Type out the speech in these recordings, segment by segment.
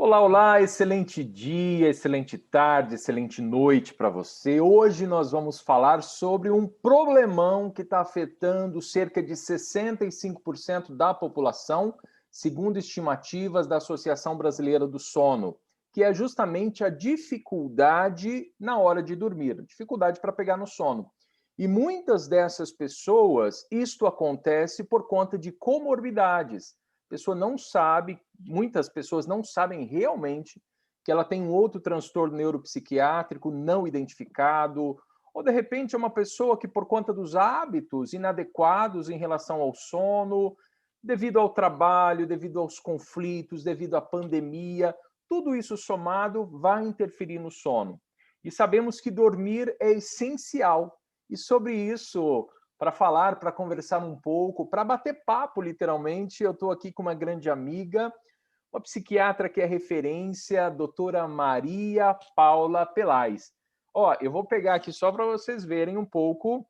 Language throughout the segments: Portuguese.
Olá, olá, excelente dia, excelente tarde, excelente noite para você. Hoje nós vamos falar sobre um problemão que está afetando cerca de 65% da população, segundo estimativas da Associação Brasileira do Sono, que é justamente a dificuldade na hora de dormir, dificuldade para pegar no sono. E muitas dessas pessoas, isto acontece por conta de comorbidades. A pessoa não sabe, muitas pessoas não sabem realmente que ela tem um outro transtorno neuropsiquiátrico não identificado, ou de repente é uma pessoa que, por conta dos hábitos inadequados em relação ao sono, devido ao trabalho, devido aos conflitos, devido à pandemia, tudo isso somado vai interferir no sono. E sabemos que dormir é essencial. E sobre isso, para falar, para conversar um pouco, para bater papo, literalmente, eu estou aqui com uma grande amiga, uma psiquiatra que é referência, a doutora Maria Paula Pelais. Ó, eu vou pegar aqui só para vocês verem um pouco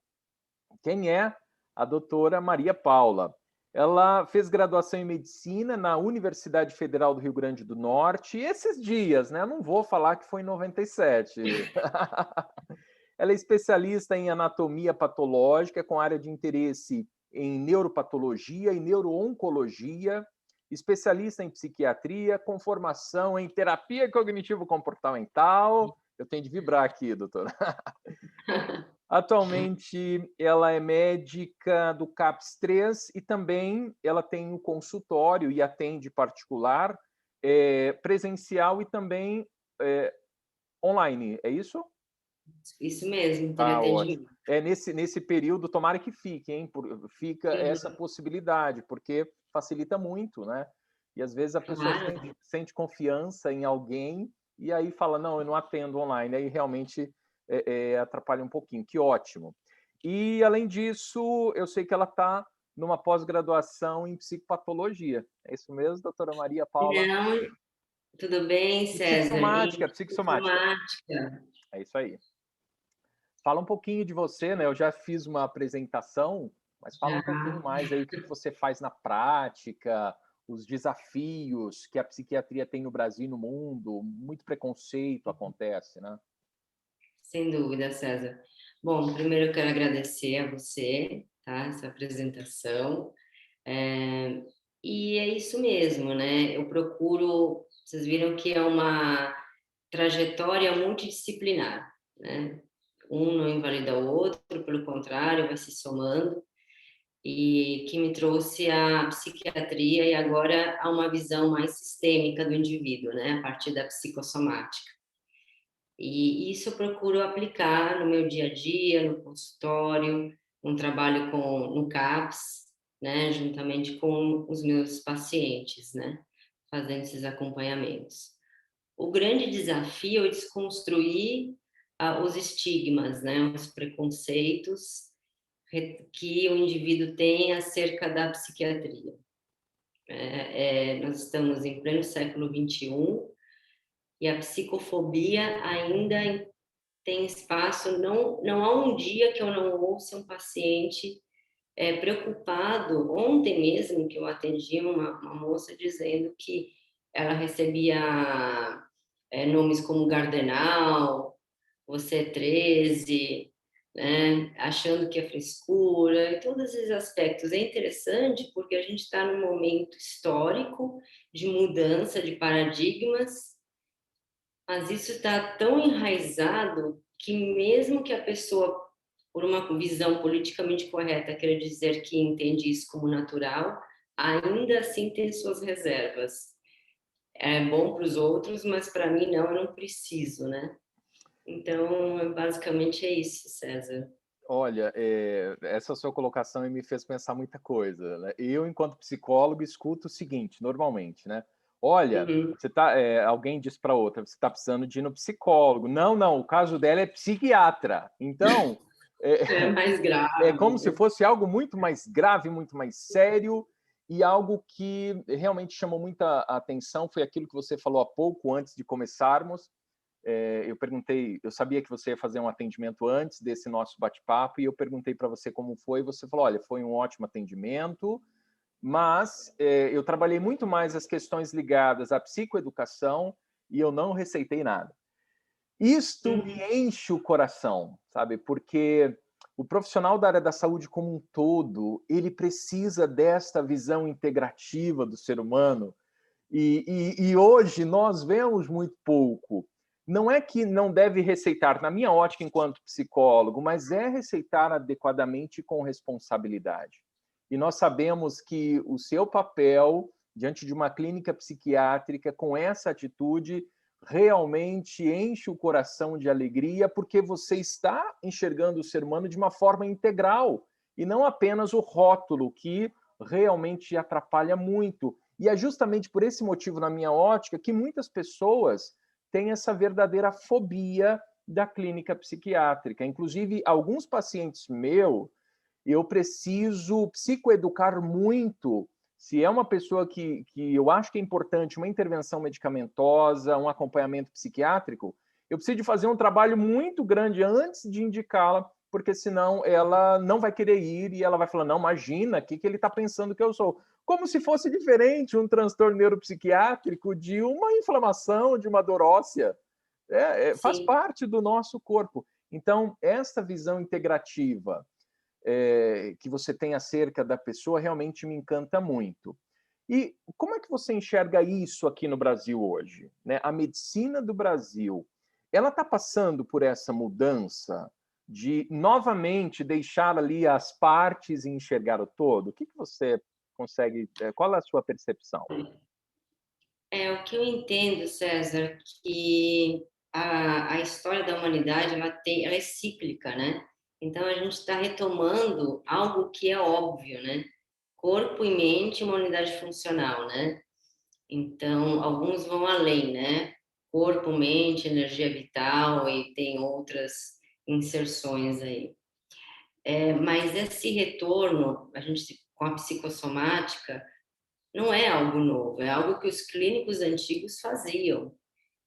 quem é a doutora Maria Paula. Ela fez graduação em medicina na Universidade Federal do Rio Grande do Norte. E esses dias, né? Eu não vou falar que foi em 97. Ela é especialista em anatomia patológica, com área de interesse em neuropatologia e neurooncologia, especialista em psiquiatria, com formação em terapia cognitivo-comportamental. Eu tenho de vibrar aqui, doutora. Atualmente, ela é médica do CAPS 3 e também ela tem um consultório e atende particular, presencial e também online, é isso? Isso mesmo, Ah, ótimo. teleatendimento. Nesse período, tomara que fique, hein? Fica essa Uhum, possibilidade, porque facilita muito, né? E às vezes a pessoa claro. sente confiança em alguém e aí fala, não, eu não atendo online. Aí realmente atrapalha um pouquinho. Que ótimo. E além disso, eu sei que ela está numa pós-graduação em psicopatologia. É isso mesmo, doutora Maria Paula? Não, tudo bem, Em César? psicossomática, Em psicossomática. informática. É isso aí. Fala um pouquinho de você, né? Eu já fiz uma apresentação, mas fala um pouquinho Já. mais aí o que você faz na prática, os desafios que a psiquiatria tem no Brasil e no mundo. Muito preconceito acontece, né? Sem dúvida, César. Bom, primeiro eu quero agradecer a você, tá? Essa apresentação. É, e é isso mesmo, né? Eu procuro. Vocês viram que é uma trajetória multidisciplinar, né? Um não invalida o outro, pelo contrário, vai se somando. E que me trouxe à psiquiatria e agora a uma visão mais sistêmica do indivíduo, né, a partir da psicossomática. E isso eu procuro aplicar no meu dia a dia, no consultório, um trabalho no CAPS, né, juntamente com os meus pacientes, né, fazendo esses acompanhamentos. O grande desafio é desconstruir os estigmas, né, os preconceitos que o indivíduo tem acerca da psiquiatria. Nós estamos em pleno século XXI e a psicofobia ainda tem espaço. Não há um dia que eu não ouça um paciente preocupado. Ontem mesmo que eu atendi uma moça dizendo que ela recebia nomes como Gardenal, Você é 13, né? Achando que é frescura, e todos esses aspectos. É interessante porque a gente está num momento histórico de mudança de paradigmas, mas isso está tão enraizado que mesmo que a pessoa, por uma visão politicamente correta, queira dizer que entende isso como natural, ainda assim tem suas reservas. É bom para os outros, mas para mim não, eu não preciso, né? Então, basicamente é isso, César. Olha, essa sua colocação me fez pensar muita coisa, né? Eu, enquanto psicólogo, escuto o seguinte, normalmente, né? Olha, Uhum. alguém diz para outra, você está precisando de ir no psicólogo. Não, não, o caso dela é psiquiatra. Então, É mais é grave, como se né? fosse algo muito mais grave, muito mais sério, e algo que realmente chamou muita atenção foi aquilo que você falou há pouco, antes de começarmos. Eu perguntei, eu sabia que você ia fazer um atendimento antes desse nosso bate-papo, e eu perguntei para você como foi, e você falou, olha, foi um ótimo atendimento, mas eu trabalhei muito mais as questões ligadas à psicoeducação e eu não receitei nada. Isto me enche o coração, sabe? Porque o profissional da área da saúde como um todo, ele precisa desta visão integrativa do ser humano e hoje nós vemos muito pouco. Não é que não deve receitar, na minha ótica enquanto psicólogo, mas é receitar adequadamente e com responsabilidade. E nós sabemos que o seu papel diante de uma clínica psiquiátrica com essa atitude realmente enche o coração de alegria, porque você está enxergando o ser humano de uma forma integral e não apenas o rótulo, que realmente atrapalha muito. E é justamente por esse motivo, na minha ótica, que muitas pessoas têm essa verdadeira fobia da clínica psiquiátrica. Inclusive, alguns pacientes meus, eu preciso psicoeducar muito. Se é uma pessoa que eu acho que é importante uma intervenção medicamentosa, um acompanhamento psiquiátrico, eu preciso de fazer um trabalho muito grande antes de indicá-la, porque senão ela não vai querer ir e ela vai falar, não, imagina, o que ele está pensando que eu sou? Como se fosse diferente um transtorno neuropsiquiátrico de uma inflamação, de uma dor óssea. Faz Sim. parte do nosso corpo. Então, essa visão integrativa que você tem acerca da pessoa realmente me encanta muito. E como é que você enxerga isso aqui no Brasil hoje? Né? A medicina do Brasil, ela está passando por essa mudança de novamente deixar ali as partes e enxergar o todo? O que você consegue? Qual é a sua percepção? O que eu entendo, César, que a história da humanidade ela é cíclica, né? Então a gente está retomando algo que é óbvio, né? Corpo e mente, uma unidade funcional, né? Então alguns vão além, né? Corpo, mente, energia vital e tem outras inserções aí. Mas esse retorno, a gente com a psicossomática, não é algo novo, é algo que os clínicos antigos faziam.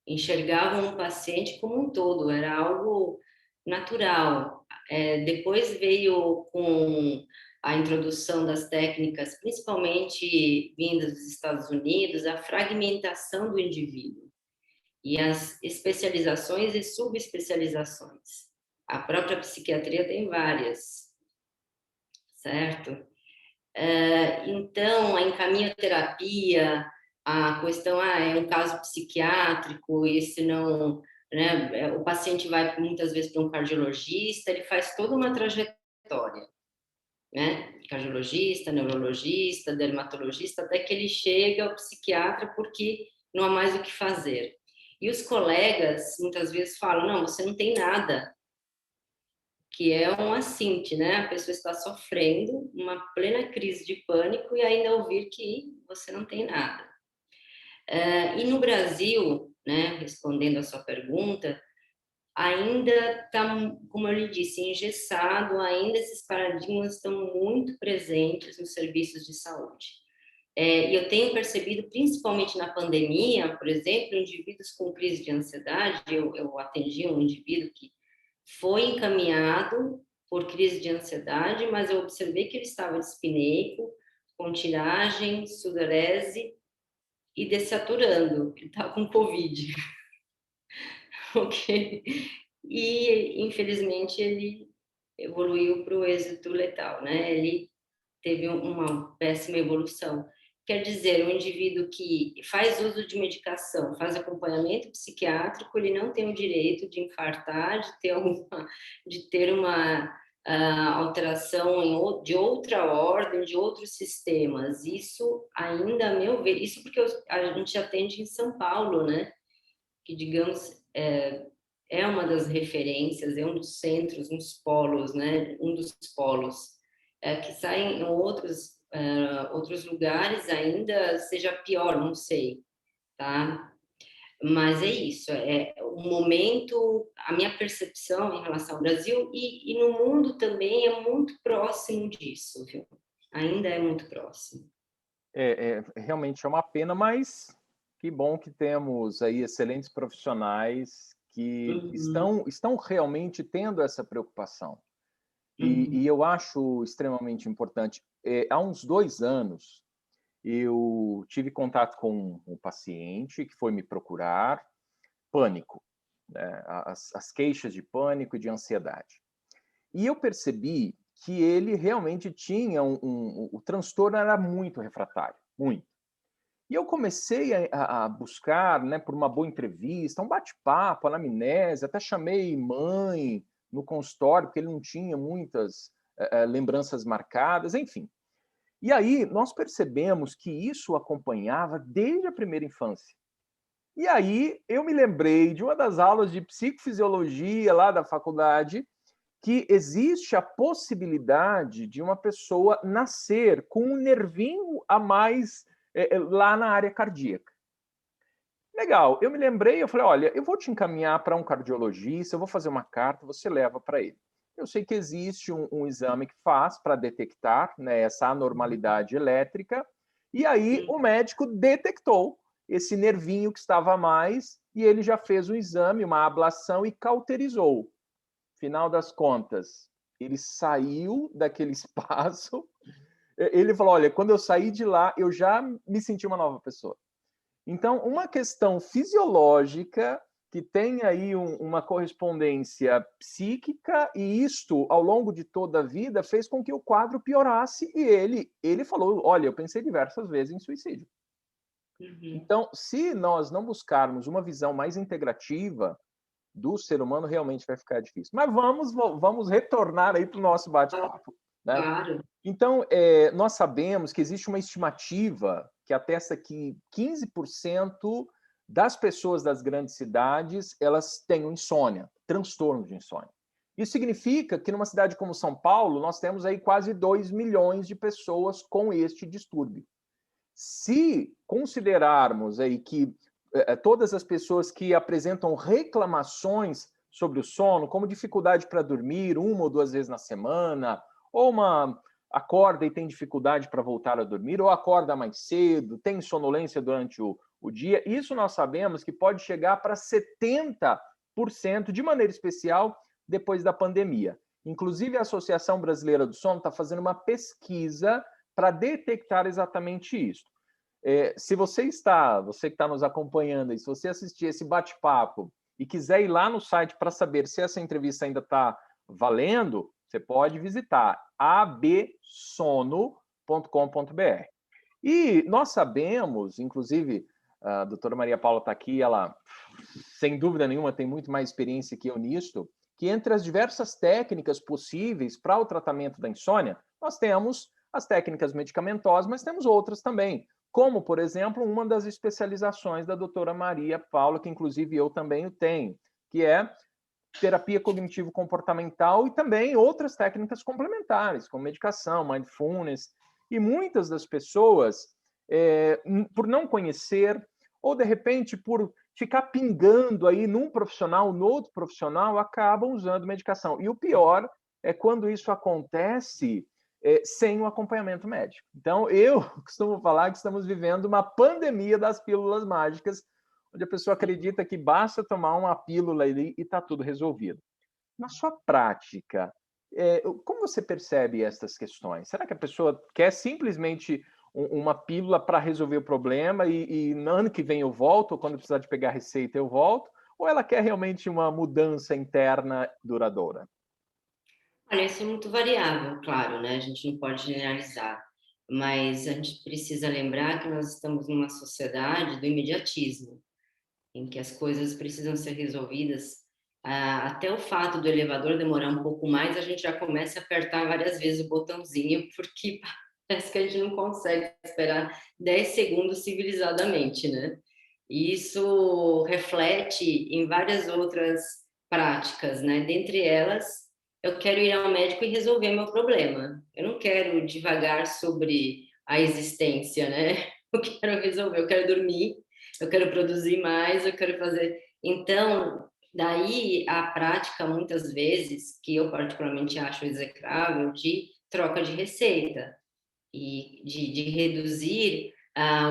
Enxergavam o paciente como um todo, era algo natural. Depois veio com a introdução das técnicas, principalmente vindas dos Estados Unidos, a fragmentação do indivíduo e as especializações e subespecializações. A própria psiquiatria tem várias, certo? Então, a encaminhoterapia, a questão, é um caso psiquiátrico, e se não, né, o paciente vai muitas vezes para um cardiologista, ele faz toda uma trajetória, né? Cardiologista, neurologista, dermatologista, até que ele chega ao psiquiatra porque não há mais o que fazer. E os colegas muitas vezes falam, não, você não tem nada, que é um assinte, né? A pessoa está sofrendo uma plena crise de pânico e ainda ouvir que você não tem nada. E no Brasil, né, respondendo a sua pergunta, ainda está, como eu lhe disse, engessado, ainda esses paradigmas estão muito presentes nos serviços de saúde. E eu tenho percebido, principalmente na pandemia, por exemplo, indivíduos com crise de ansiedade, eu atendi um indivíduo que foi encaminhado por crise de ansiedade, mas eu observei que ele estava dispineico, com tiragem, sudorese e dessaturando. Ele estava com Covid. Ok? E, infelizmente, ele evoluiu para o êxito letal, né? Ele teve uma péssima evolução. Quer dizer, um indivíduo que faz uso de medicação, faz acompanhamento psiquiátrico, ele não tem o direito de infartar, de ter uma alteração de outra ordem, de outros sistemas. Isso ainda, a meu ver, isso porque a gente atende em São Paulo, né? Que, digamos, é uma das referências, é um dos centros, um dos polos, né? Um dos polos que saem em outros lugares ainda seja pior, não sei, tá? Mas é isso, o momento, a minha percepção em relação ao Brasil e no mundo também é muito próximo disso, viu? Ainda é muito próximo. Realmente é uma pena, mas que bom que temos aí excelentes profissionais que Uhum. estão realmente tendo essa preocupação. E eu acho extremamente importante. Há uns 2 anos, eu tive contato com um paciente que foi me procurar, pânico, né? As queixas de pânico e de ansiedade. E eu percebi que ele realmente tinha o transtorno era muito refratário, muito. E eu comecei a buscar, né, por uma boa entrevista, um bate-papo, anamnese, até chamei mãe no consultório, porque ele não tinha muitas lembranças marcadas, enfim. E aí nós percebemos que isso o acompanhava desde a primeira infância. E aí eu me lembrei de uma das aulas de psicofisiologia lá da faculdade, que existe a possibilidade de uma pessoa nascer com um nervinho a mais lá na área cardíaca. Legal, eu me lembrei, eu falei, olha, eu vou te encaminhar para um cardiologista, eu vou fazer uma carta, você leva para ele. Eu sei que existe um exame que faz para detectar, né, essa anormalidade elétrica, e aí o médico detectou esse nervinho que estava a mais, e ele já fez um exame, uma ablação e cauterizou. Final das contas, ele saiu daquele espaço, ele falou, olha, quando eu saí de lá, eu já me senti uma nova pessoa. Então, uma questão fisiológica que tem aí uma correspondência psíquica, e isto, ao longo de toda a vida, fez com que o quadro piorasse, e ele falou, olha, eu pensei diversas vezes em suicídio. Então, se nós não buscarmos uma visão mais integrativa do ser humano, realmente vai ficar difícil. Mas vamos retornar aí para o nosso bate-papo, né? Claro. Então, nós sabemos que existe uma estimativa que atesta que 15% das pessoas das grandes cidades, elas têm insônia, transtorno de insônia. Isso significa que numa cidade como São Paulo, nós temos aí quase 2 milhões de pessoas com este distúrbio. Se considerarmos aí que todas as pessoas que apresentam reclamações sobre o sono, como dificuldade para dormir 1 ou 2 vezes na semana, ou uma acorda e tem dificuldade para voltar a dormir, ou acorda mais cedo, tem sonolência durante o dia, isso nós sabemos que pode chegar para 70% de maneira especial depois da pandemia. Inclusive, a Associação Brasileira do Sono está fazendo uma pesquisa para detectar exatamente isso. Se você que está nos acompanhando, e se você assistir esse bate-papo e quiser ir lá no site para saber se essa entrevista ainda está valendo, você pode visitar absono.com.br. E nós sabemos, inclusive, a doutora Maria Paula está aqui, ela, sem dúvida nenhuma, tem muito mais experiência que eu nisso, que entre as diversas técnicas possíveis para o tratamento da insônia, nós temos as técnicas medicamentosas, mas temos outras também, como, por exemplo, uma das especializações da doutora Maria Paula, que inclusive eu também o tenho, que é terapia cognitivo-comportamental e também outras técnicas complementares, como medicação, mindfulness. E muitas das pessoas, por não conhecer, ou de repente por ficar pingando aí num profissional, no outro profissional, acabam usando medicação. E o pior é quando isso acontece sem o acompanhamento médico. Então, eu costumo falar que estamos vivendo uma pandemia das pílulas mágicas, onde a pessoa acredita que basta tomar uma pílula ali e está tudo resolvido. Na sua prática, como você percebe essas questões? Será que a pessoa quer simplesmente uma pílula para resolver o problema e no ano que vem eu volto, ou quando precisar de pegar a receita eu volto? Ou ela quer realmente uma mudança interna duradoura? Olha, isso é muito variável, claro, né? A gente não pode generalizar, mas a gente precisa lembrar que nós estamos numa sociedade do imediatismo, em que as coisas precisam ser resolvidas. Até o fato do elevador demorar um pouco mais, a gente já começa a apertar várias vezes o botãozinho, porque parece que a gente não consegue esperar 10 segundos civilizadamente, né? E isso reflete em várias outras práticas, né? Dentre elas, eu quero ir ao médico e resolver meu problema. Eu não quero divagar sobre a existência, né? Eu quero resolver, eu quero dormir, eu quero produzir mais, eu quero fazer. Então, daí a prática, muitas vezes, que eu particularmente acho execrável, de troca de receita e de reduzir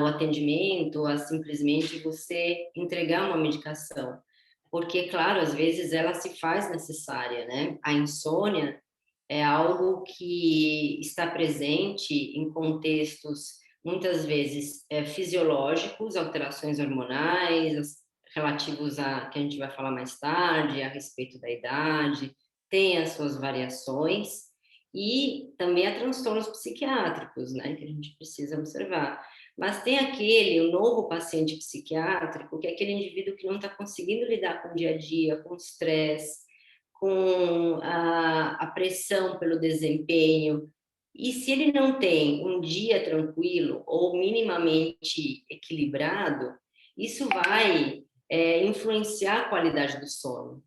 o atendimento a simplesmente você entregar uma medicação. Porque, claro, às vezes ela se faz necessária, né? A insônia, é algo que está presente em contextos, muitas vezes, fisiológicos, alterações hormonais, relativos a, que a gente vai falar mais tarde, a respeito da idade, tem as suas variações, e também há transtornos psiquiátricos, né, que a gente precisa observar. Mas tem o novo paciente psiquiátrico, que é aquele indivíduo que não está conseguindo lidar com o dia a dia, com o estresse, com a pressão pelo desempenho. E se ele não tem um dia tranquilo ou minimamente equilibrado, isso vai influenciar a qualidade do sono.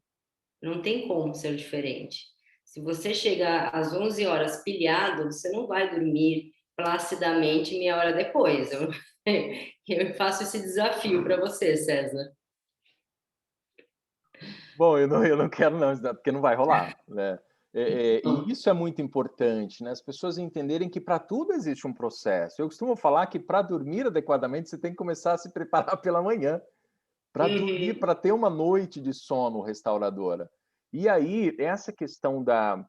Não tem como ser diferente. Se você chegar às 11 horas pilhado, você não vai dormir placidamente meia hora depois. Eu faço esse desafio para você, César. Bom, eu não quero não, porque não vai rolar, né? E isso é muito importante, né? As pessoas entenderem que para tudo existe um processo. Eu costumo falar que para dormir adequadamente você tem que começar a se preparar pela manhã, para dormir, Uhum. para ter uma noite de sono restauradora. E aí, essa questão da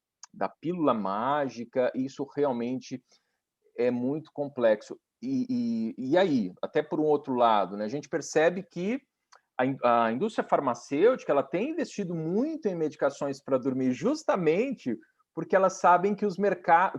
pílula mágica, isso realmente é muito complexo. E aí, até por um outro lado, né? A gente percebe que a indústria farmacêutica ela tem investido muito em medicações para dormir, justamente porque elas sabem que,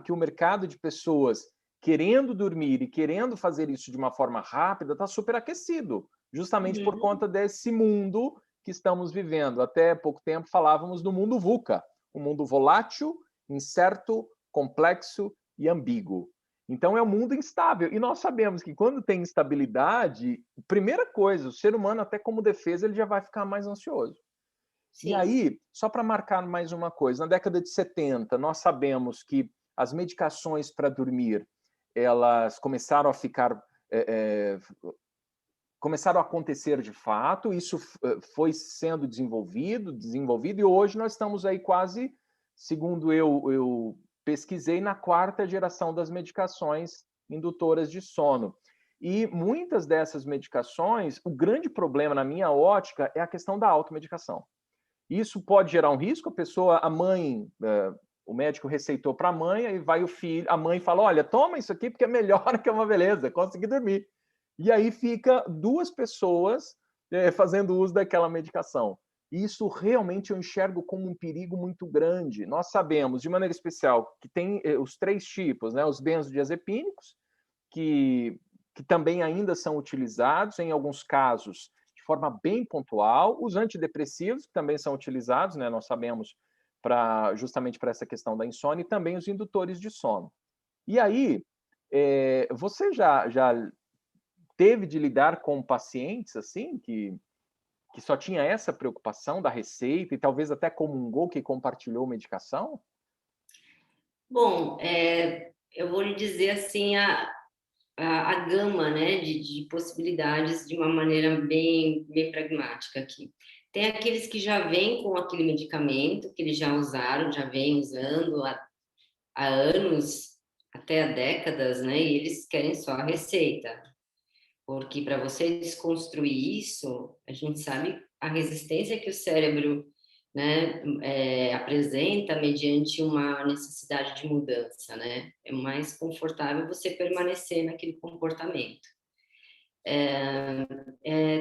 que o mercado de pessoas querendo dormir e querendo fazer isso de uma forma rápida está superaquecido, justamente por Uhum. conta desse mundo que estamos vivendo. Até pouco tempo falávamos do mundo VUCA, um mundo volátil, incerto, complexo e ambíguo. Então é um mundo instável. E nós sabemos que quando tem instabilidade, primeira coisa, o ser humano, até como defesa, ele já vai ficar mais ansioso. E Sim. aí, só para marcar mais uma coisa, na década de 70, nós sabemos que as medicações para dormir, elas começaram a ficar. Começaram a acontecer de fato, isso foi sendo desenvolvido, e hoje nós estamos aí quase, segundo eu pesquisei, na quarta geração das medicações indutoras de sono. E muitas dessas medicações, o grande problema, na minha ótica, é a questão da automedicação. Isso pode gerar um risco, a pessoa, a mãe, o médico receitou para a mãe, aí vai o filho, a mãe fala, olha, toma isso aqui porque é melhor que é uma beleza, consegui dormir. E aí fica duas pessoas fazendo uso daquela medicação. E isso realmente eu enxergo como um perigo muito grande. Nós sabemos, de maneira especial, que tem os três tipos, né? Os benzodiazepínicos, que, que também ainda são utilizados, em alguns casos, de forma bem pontual. Os antidepressivos, que também são utilizados, né? Nós sabemos, justamente para essa questão da insônia, e também os indutores de sono. E aí, você já teve de lidar com pacientes assim que só tinha essa preocupação da receita e talvez até comungou que compartilhou medicação? Bom, eu vou lhe dizer assim a gama, né, de possibilidades de uma maneira bem pragmática aqui. Tem aqueles que já vêm com aquele medicamento, que eles já usaram, já vêm usando há anos, até há décadas, né, e eles querem só a receita. Porque para você desconstruir isso, a gente sabe a resistência que o cérebro, né, apresenta mediante uma necessidade de mudança, né? É mais confortável você permanecer naquele comportamento.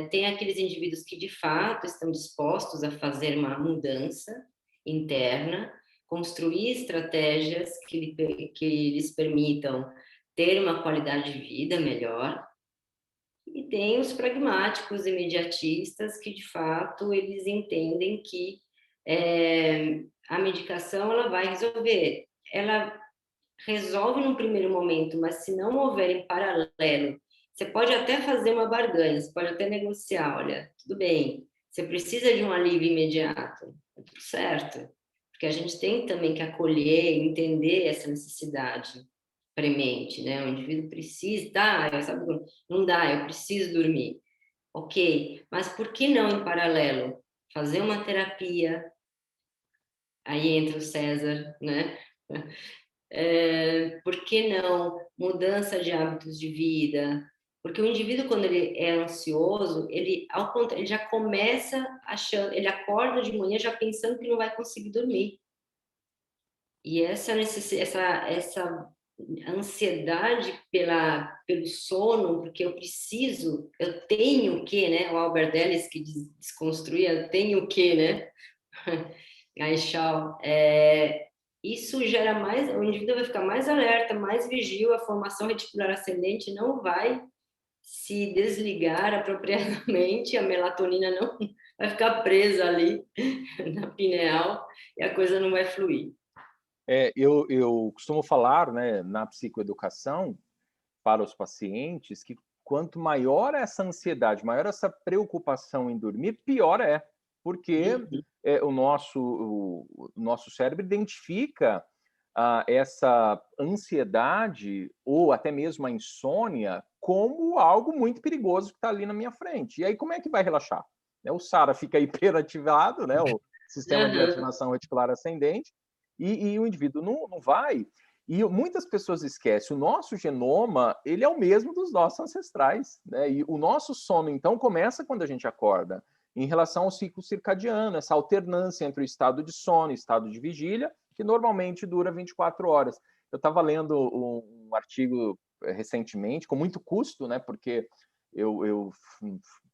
Tem aqueles indivíduos que de fato estão dispostos a fazer uma mudança interna, construir estratégias que lhes permitam ter uma qualidade de vida melhor. E tem os pragmáticos imediatistas que, de fato, eles entendem que a medicação ela vai resolver. Ela resolve num primeiro momento, mas se não houver em paralelo, você pode até fazer uma barganha, você pode até negociar, olha, tudo bem, você precisa de um alívio imediato, é tudo certo, porque a gente tem também que acolher, entender essa necessidade premente, né? O indivíduo precisa, sabe, não dá, eu preciso dormir. Ok, mas por que não em paralelo fazer uma terapia? Aí entra o César, né? Por que não mudança de hábitos de vida? Porque o indivíduo, quando ele é ansioso, ele, ao contrário, ele já começa achando, ele acorda de manhã já pensando que não vai conseguir dormir. E essa ansiedade pelo sono, porque eu tenho que, né? O Albert Ellis que desconstruía, eu tenho que, né? Aí, tchau. Isso gera mais, o indivíduo vai ficar mais alerta, mais vigil, a formação reticular ascendente não vai se desligar apropriadamente, a melatonina não vai ficar presa ali na pineal e a coisa não vai fluir. Eu costumo falar, né, na psicoeducação, para os pacientes, que quanto maior essa ansiedade, maior essa preocupação em dormir, pior é. Porque Uhum. o nosso cérebro identifica essa ansiedade ou até mesmo a insônia como algo muito perigoso que está ali na minha frente. E aí, como é que vai relaxar? Né, o SARA fica hiperativado, né, o sistema de Aham. ativação reticular ascendente, e o indivíduo não vai. E muitas pessoas esquecem, o nosso genoma, ele é o mesmo dos nossos ancestrais, né? E o nosso sono, então, começa quando a gente acorda, em relação ao ciclo circadiano, essa alternância entre o estado de sono e o estado de vigília, que normalmente dura 24 horas. Eu estava lendo um artigo recentemente, com muito custo, né? Porque eu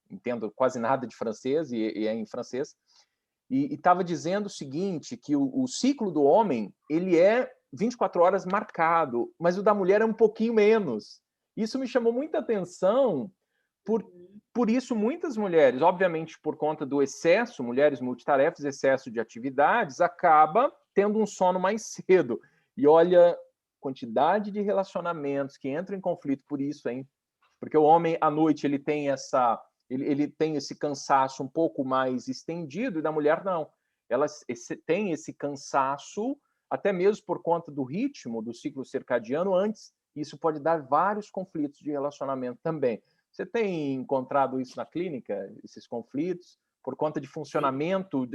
entendo quase nada de francês e é em francês, e estava dizendo o seguinte, que o ciclo do homem, ele é 24 horas marcado, mas o da mulher é um pouquinho menos. Isso me chamou muita atenção, por, por isso muitas mulheres, obviamente por conta do excesso, mulheres multitarefas, excesso de atividades, acaba tendo um sono mais cedo. E olha, quantidade de relacionamentos que entram em conflito por isso, hein? Porque o homem, à noite, ele tem esse cansaço um pouco mais estendido, e da mulher não. Ela tem esse cansaço, até mesmo por conta do ritmo do ciclo circadiano antes. Isso pode dar vários conflitos de relacionamento também. Você tem encontrado isso na clínica, esses conflitos, por conta de funcionamento?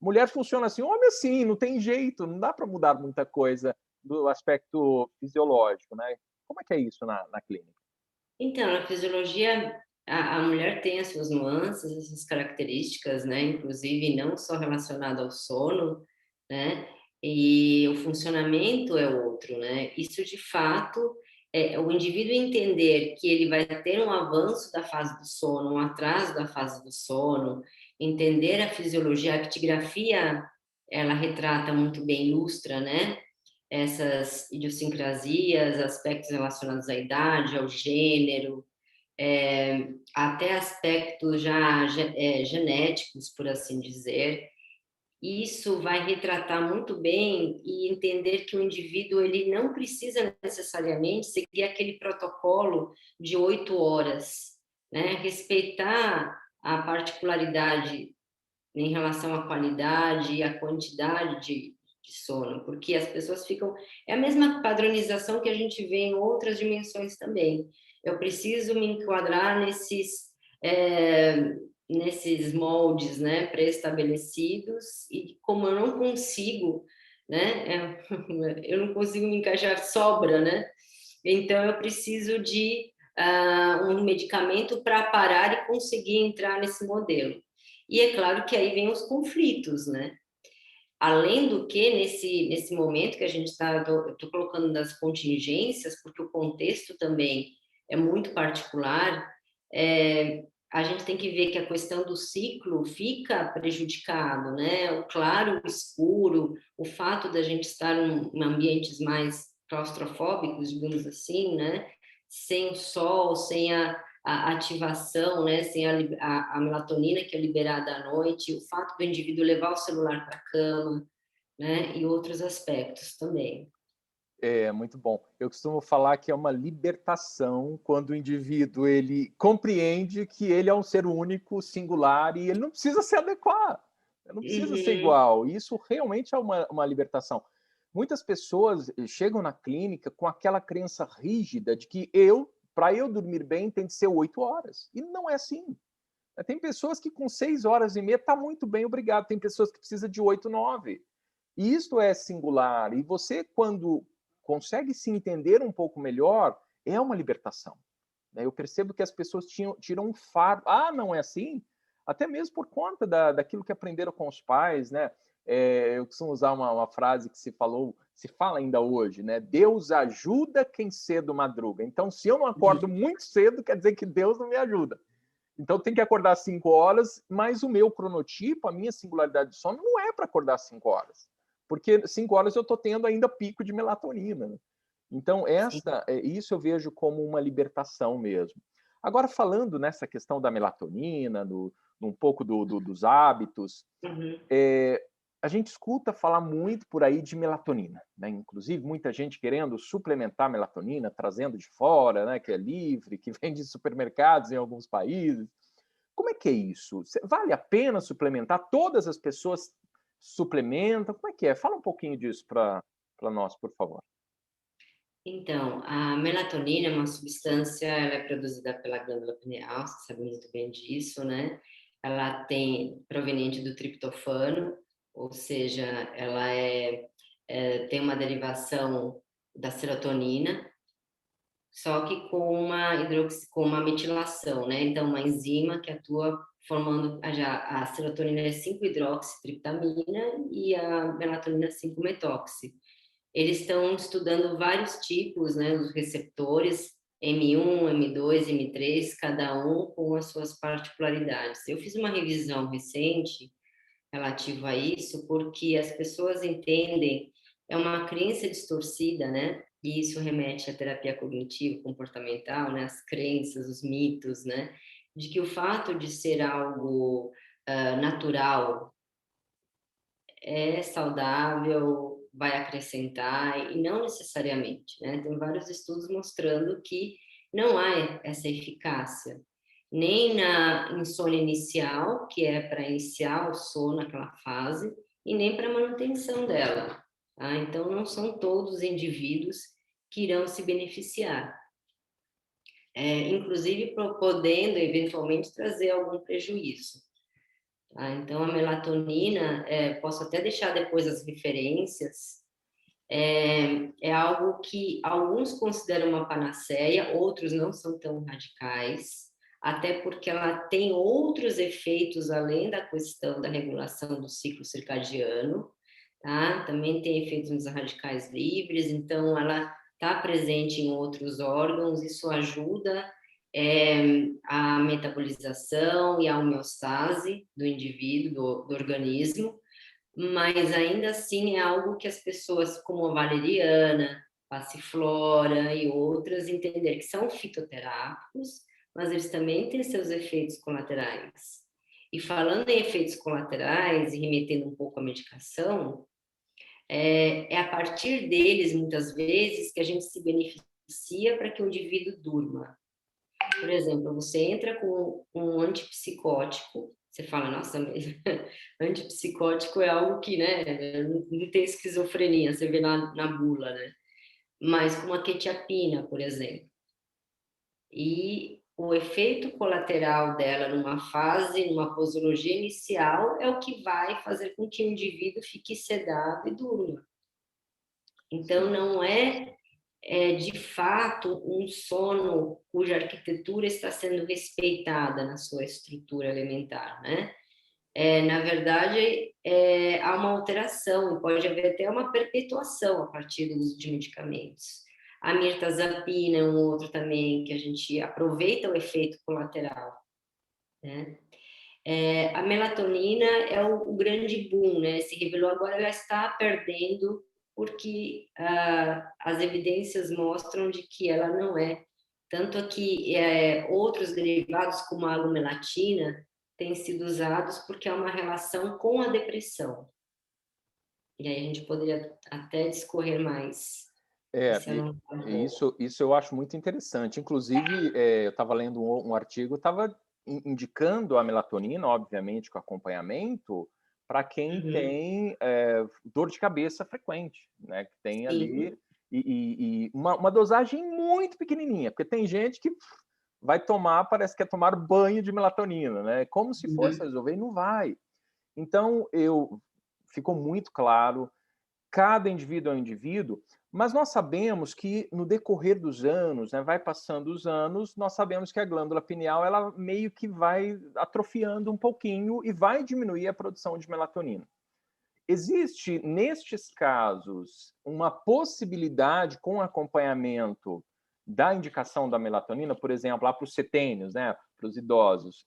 Mulher funciona assim, homem assim, não tem jeito, não dá para mudar muita coisa do aspecto fisiológico, né? Como é que é isso na clínica? Então, na fisiologia, a mulher tem as suas nuances, as suas características, né? Inclusive, não só relacionado ao sono, né? E o funcionamento é outro, né? Isso, de fato, o indivíduo entender que ele vai ter um avanço da fase do sono, um atraso da fase do sono, entender a fisiologia, a actigrafia, ela retrata muito bem, ilustra, né? Essas idiosincrasias, aspectos relacionados à idade, ao gênero, até aspectos já genéticos, por assim dizer. Isso vai retratar muito bem e entender que o indivíduo ele não precisa necessariamente seguir aquele protocolo de 8 horas, né? Respeitar a particularidade em relação à qualidade e à quantidade de sono, porque as pessoas ficam. É a mesma padronização que a gente vê em outras dimensões também. Eu preciso me enquadrar é, nesses moldes, né, pré-estabelecidos, e como eu não consigo, né, eu não consigo me encaixar, sobra, né? Então eu preciso de um medicamento para parar e conseguir entrar nesse modelo. E é claro que aí vem os conflitos, né? Além do que, nesse momento que a gente está, estou colocando das contingências, porque o contexto também é muito particular, a gente tem que ver que a questão do ciclo fica prejudicado, né? O claro, o escuro, o fato da gente estar em ambientes mais claustrofóbicos, digamos assim, né? Sem o sol, sem a ativação, né, sem a melatonina que é liberada à noite, o fato do indivíduo levar o celular para a cama, né, e outros aspectos também. É, muito bom. Eu costumo falar que é uma libertação quando o indivíduo ele compreende que ele é um ser único, singular, e ele não precisa se adequar, ele não precisa ser Uhum. igual. Isso realmente é uma libertação. Muitas pessoas chegam na clínica com aquela crença rígida de que para eu dormir bem, tem que ser 8 horas. E não é assim. Tem pessoas que com 6 horas e meia está muito bem, obrigado. Tem pessoas que precisam de 8, 9. E isto é singular. E você, quando consegue se entender um pouco melhor, é uma libertação. Eu percebo que as pessoas tiram um fardo. Ah, não é assim? Até mesmo por conta daquilo que aprenderam com os pais, né? Eu costumo usar uma frase que se falou se fala ainda hoje, né? Deus ajuda quem cedo madruga. Então, se eu não acordo muito cedo, quer dizer que Deus não me ajuda. Então, tem que acordar 5 horas, mas o meu cronotipo, a minha singularidade de sono, não é para acordar 5 horas. Porque 5 horas eu estou tendo ainda pico de melatonina. Né? Então, isso eu vejo como uma libertação mesmo. Agora, falando nessa questão da melatonina, um pouco dos hábitos, Uhum. A gente escuta falar muito por aí de melatonina, né? Inclusive muita gente querendo suplementar melatonina, trazendo de fora, né? Que é livre, que vem de supermercados em alguns países. Como é que é isso? Vale a pena suplementar? Todas as pessoas suplementam? Como é que é? Fala um pouquinho disso para nós, por favor. Então, a melatonina é uma substância, ela é produzida pela glândula pineal, você sabe muito bem disso, né? Ela tem proveniente do triptofano, ou seja, ela tem uma derivação da serotonina, só que com uma metilação, né? Então, uma enzima que atua formando a serotonina é 5-hidroxitriptamina e a melatonina 5-metoxi. Eles estão estudando vários tipos, né, os receptores, M1, M2, M3, cada um com as suas particularidades. Eu fiz uma revisão recente relativa a isso, porque as pessoas entendem, é uma crença distorcida, né? E isso remete à terapia cognitivo comportamental, né? As crenças, os mitos, né? De que o fato de ser algo natural é saudável, vai acrescentar, e não necessariamente, né? Tem vários estudos mostrando que não há essa eficácia, nem na insônia inicial, que é para iniciar o sono naquela fase, e nem para manutenção dela, tá? Então, não são todos os indivíduos que irão se beneficiar. Inclusive podendo eventualmente trazer algum prejuízo. Tá? Então, a melatonina, posso até deixar depois as referências, é algo que alguns consideram uma panaceia, outros não são tão radicais, até porque ela tem outros efeitos além da questão da regulação do ciclo circadiano, tá? Também tem efeitos nos radicais livres, então ela está presente em outros órgãos, isso ajuda a metabolização e a homeostase do indivíduo, do organismo, mas ainda assim é algo que as pessoas como a valeriana, passiflora e outras entender que são fitoterápicos, mas eles também têm seus efeitos colaterais. E falando em efeitos colaterais e remetendo um pouco à medicação, é a partir deles, muitas vezes, que a gente se beneficia para que o indivíduo durma. Por exemplo, você entra com um antipsicótico, você fala, nossa, mas antipsicótico é algo que, né, não tem esquizofrenia, você vê na bula, né? Mas com a quetiapina, por exemplo. E o efeito colateral dela numa fase, numa posologia inicial, é o que vai fazer com que o indivíduo fique sedado e durma. Então, não é de fato um sono cuja arquitetura está sendo respeitada na sua estrutura elementar, né? Na verdade, há uma alteração e pode haver até uma perpetuação a partir do uso de medicamentos. A mirtazapina é um outro também que a gente aproveita o efeito colateral, né? A melatonina é o grande boom, né? Se revelou agora, ela está perdendo porque as evidências mostram de que ela não é. Tanto que outros derivados, como a agomelatina, têm sido usados porque há uma relação com a depressão. E aí a gente poderia até discorrer mais. É, Esse é um... isso eu acho muito interessante. Inclusive, eu estava lendo um artigo, estava indicando a melatonina, obviamente, com acompanhamento, para quem Uhum. tem dor de cabeça frequente, né? Que tem Sim. ali e uma dosagem muito pequenininha, porque tem gente que vai tomar, parece que é tomar banho de melatonina, né? Como se fosse Uhum. resolver, e não vai. Então, ficou muito claro, cada indivíduo é um indivíduo, mas nós sabemos que no decorrer dos anos, né, vai passando os anos, nós sabemos que a glândula pineal ela meio que vai atrofiando um pouquinho e vai diminuir a produção de melatonina. existe, nestes casos, uma possibilidade com acompanhamento da indicação da melatonina, por exemplo, lá para os setênios, né, para os idosos,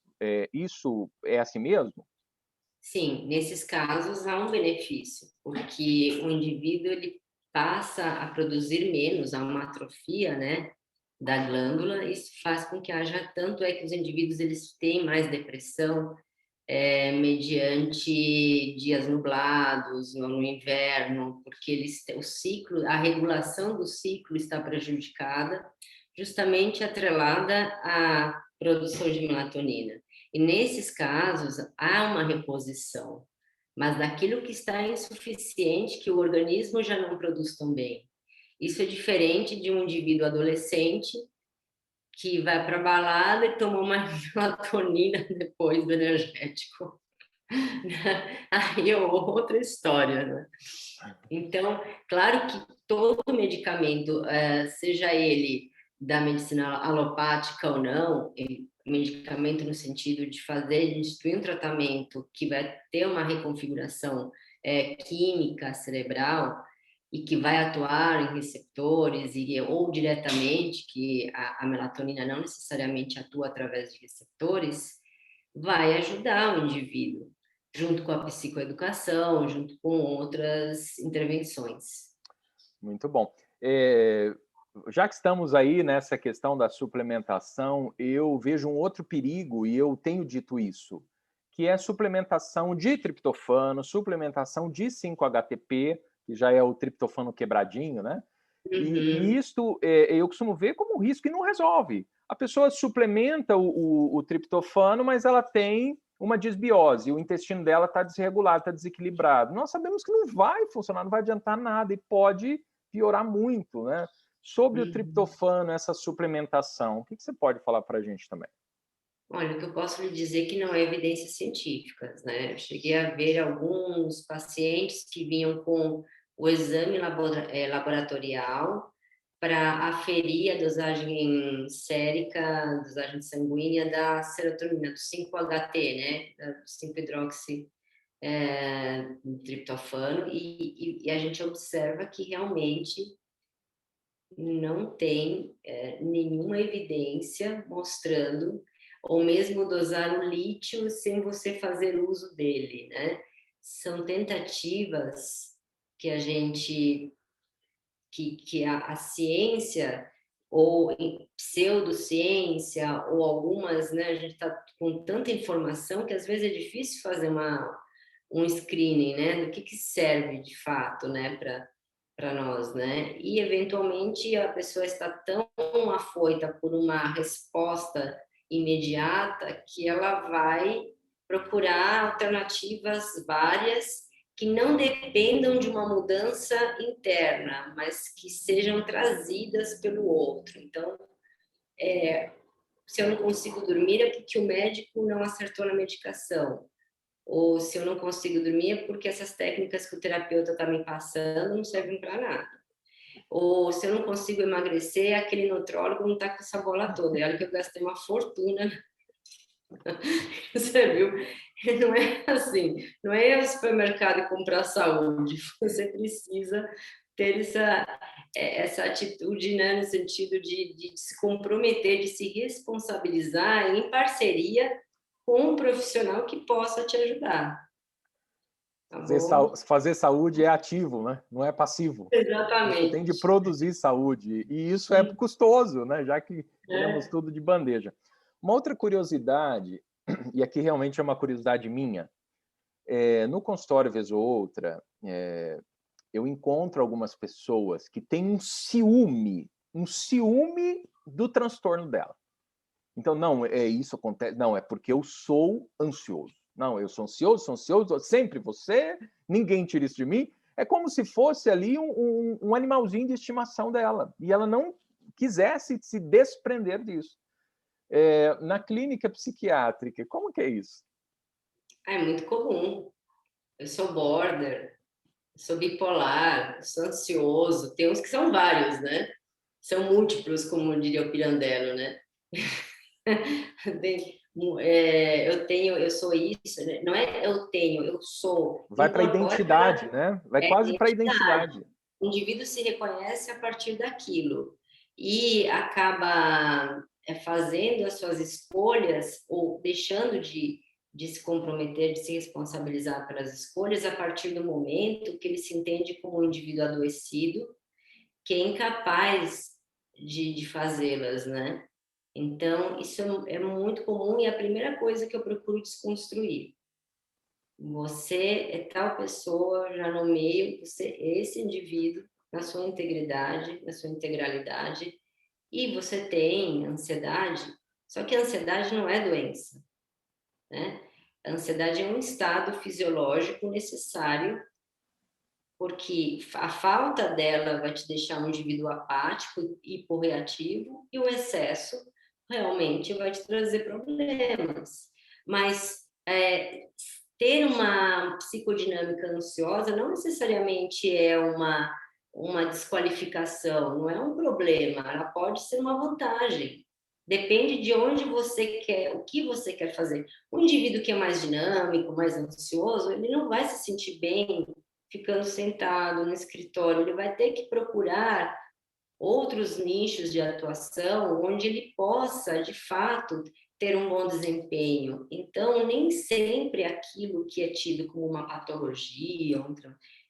isso é assim mesmo? Sim, nesses casos há um benefício, porque o indivíduo ele passa a produzir menos, há uma atrofia, né, da glândula. Isso faz com que haja, tanto é que os indivíduos eles têm mais depressão, mediante dias nublados no inverno, porque o ciclo, a regulação do ciclo está prejudicada, justamente atrelada à produção de melatonina. E nesses casos há uma reposição, mas daquilo que está insuficiente, que o organismo já não produz tão bem. Isso é diferente de um indivíduo adolescente que vai para a balada e toma uma melatonina depois do energético. Aí é outra história, né? Então, claro que todo medicamento, seja ele da medicina alopática ou não, medicamento no sentido de fazer, de instituir um tratamento que vai ter uma reconfiguração química cerebral e que vai atuar em receptores ou diretamente, que a melatonina não necessariamente atua através de receptores, vai ajudar o indivíduo, junto com a psicoeducação, junto com outras intervenções. Muito bom. Já que estamos aí nessa questão da suplementação, eu vejo um outro perigo, e eu tenho dito isso, que é a suplementação de triptofano, suplementação de 5-HTP, que já é o triptofano quebradinho, né? E Uhum. isto eu costumo ver como um risco e não resolve. A pessoa suplementa o triptofano, mas ela tem uma disbiose, o intestino dela está desregulado, está desequilibrado. Nós sabemos que não vai funcionar, não vai adiantar nada e pode piorar muito, né? Sobre o Uhum. triptofano, essa suplementação, o que você pode falar para a gente também? Olha, o que eu posso lhe dizer é que não é evidências científicas, né? Eu cheguei a ver alguns pacientes que vinham com o exame laboratorial para aferir a dosagem sérica, a dosagem sanguínea da serotonina, do 5-HT, né? Do 5-hidroxi triptofano, e a gente observa que realmente não tem nenhuma evidência mostrando, ou mesmo dosar o lítio sem você fazer uso dele, né? São tentativas que a gente, que a ciência, ou pseudociência, ou algumas, né? A gente está com tanta informação que às vezes é difícil fazer um screening, né? Do que serve de fato, né? Para nós, né? E eventualmente a pessoa está tão afoita por uma resposta imediata que ela vai procurar alternativas várias que não dependam de uma mudança interna, mas que sejam trazidas pelo outro. Então, se eu não consigo dormir é porque o médico não acertou na medicação. Ou se eu não consigo dormir é porque essas técnicas que o terapeuta está me passando não servem para nada. Ou se eu não consigo emagrecer, aquele nutrólogo não está com essa bola toda. E olha que eu gastei uma fortuna. Você viu? Não é assim, não é ir ao supermercado e comprar saúde. Você precisa ter essa atitude, né, no sentido de se comprometer, de se responsabilizar em parceria com um profissional que possa te ajudar. Tá bom? Fazer saúde é ativo, né? Não é passivo. Você tem de Exatamente. produzir saúde, e isso é custoso, né? Já que queremos É. tudo de bandeja. Uma outra curiosidade, e aqui realmente é uma curiosidade minha, no consultório, vez ou outra, eu encontro algumas pessoas que têm um ciúme do transtorno dela. Então, não, isso acontece, não, é porque eu sou ansioso. Não, eu sou ansioso, sempre você, ninguém tira isso de mim. É como se fosse ali um animalzinho de estimação dela, e ela não quisesse se desprender disso. Na clínica psiquiátrica, como que é isso? É muito comum. Eu sou border, sou bipolar, sou ansioso. Tem uns que são vários, né? São múltiplos, como diria o Pirandello, né? eu sou isso, né? Não é eu tenho, eu sou. Vai para a Incorpora identidade, né? Vai a quase para a identidade. identidade. O indivíduo se reconhece a partir daquilo e acaba fazendo as suas escolhas ou deixando de se comprometer, de se responsabilizar pelas escolhas a partir do momento que ele se entende como um indivíduo adoecido, que é incapaz de fazê-las, né? Então, isso é muito comum e é a primeira coisa que eu procuro desconstruir. Você é tal pessoa já no meio, você é esse indivíduo na sua integridade, na sua integralidade, e você tem ansiedade, só que a ansiedade não é doença, né? A ansiedade é um estado fisiológico necessário, porque a falta dela vai te deixar um indivíduo apático, hiporreativo, e o excesso realmente vai te trazer problemas. Mas ter uma psicodinâmica ansiosa não necessariamente é uma desqualificação, não é um problema, ela pode ser uma vantagem. Depende de onde você quer, o que você quer fazer. O indivíduo que é mais dinâmico, mais ansioso, ele não vai se sentir bem ficando sentado no escritório, ele vai ter que procurar outros nichos de atuação onde ele possa, de fato, ter um bom desempenho. Então, nem sempre aquilo que é tido como uma patologia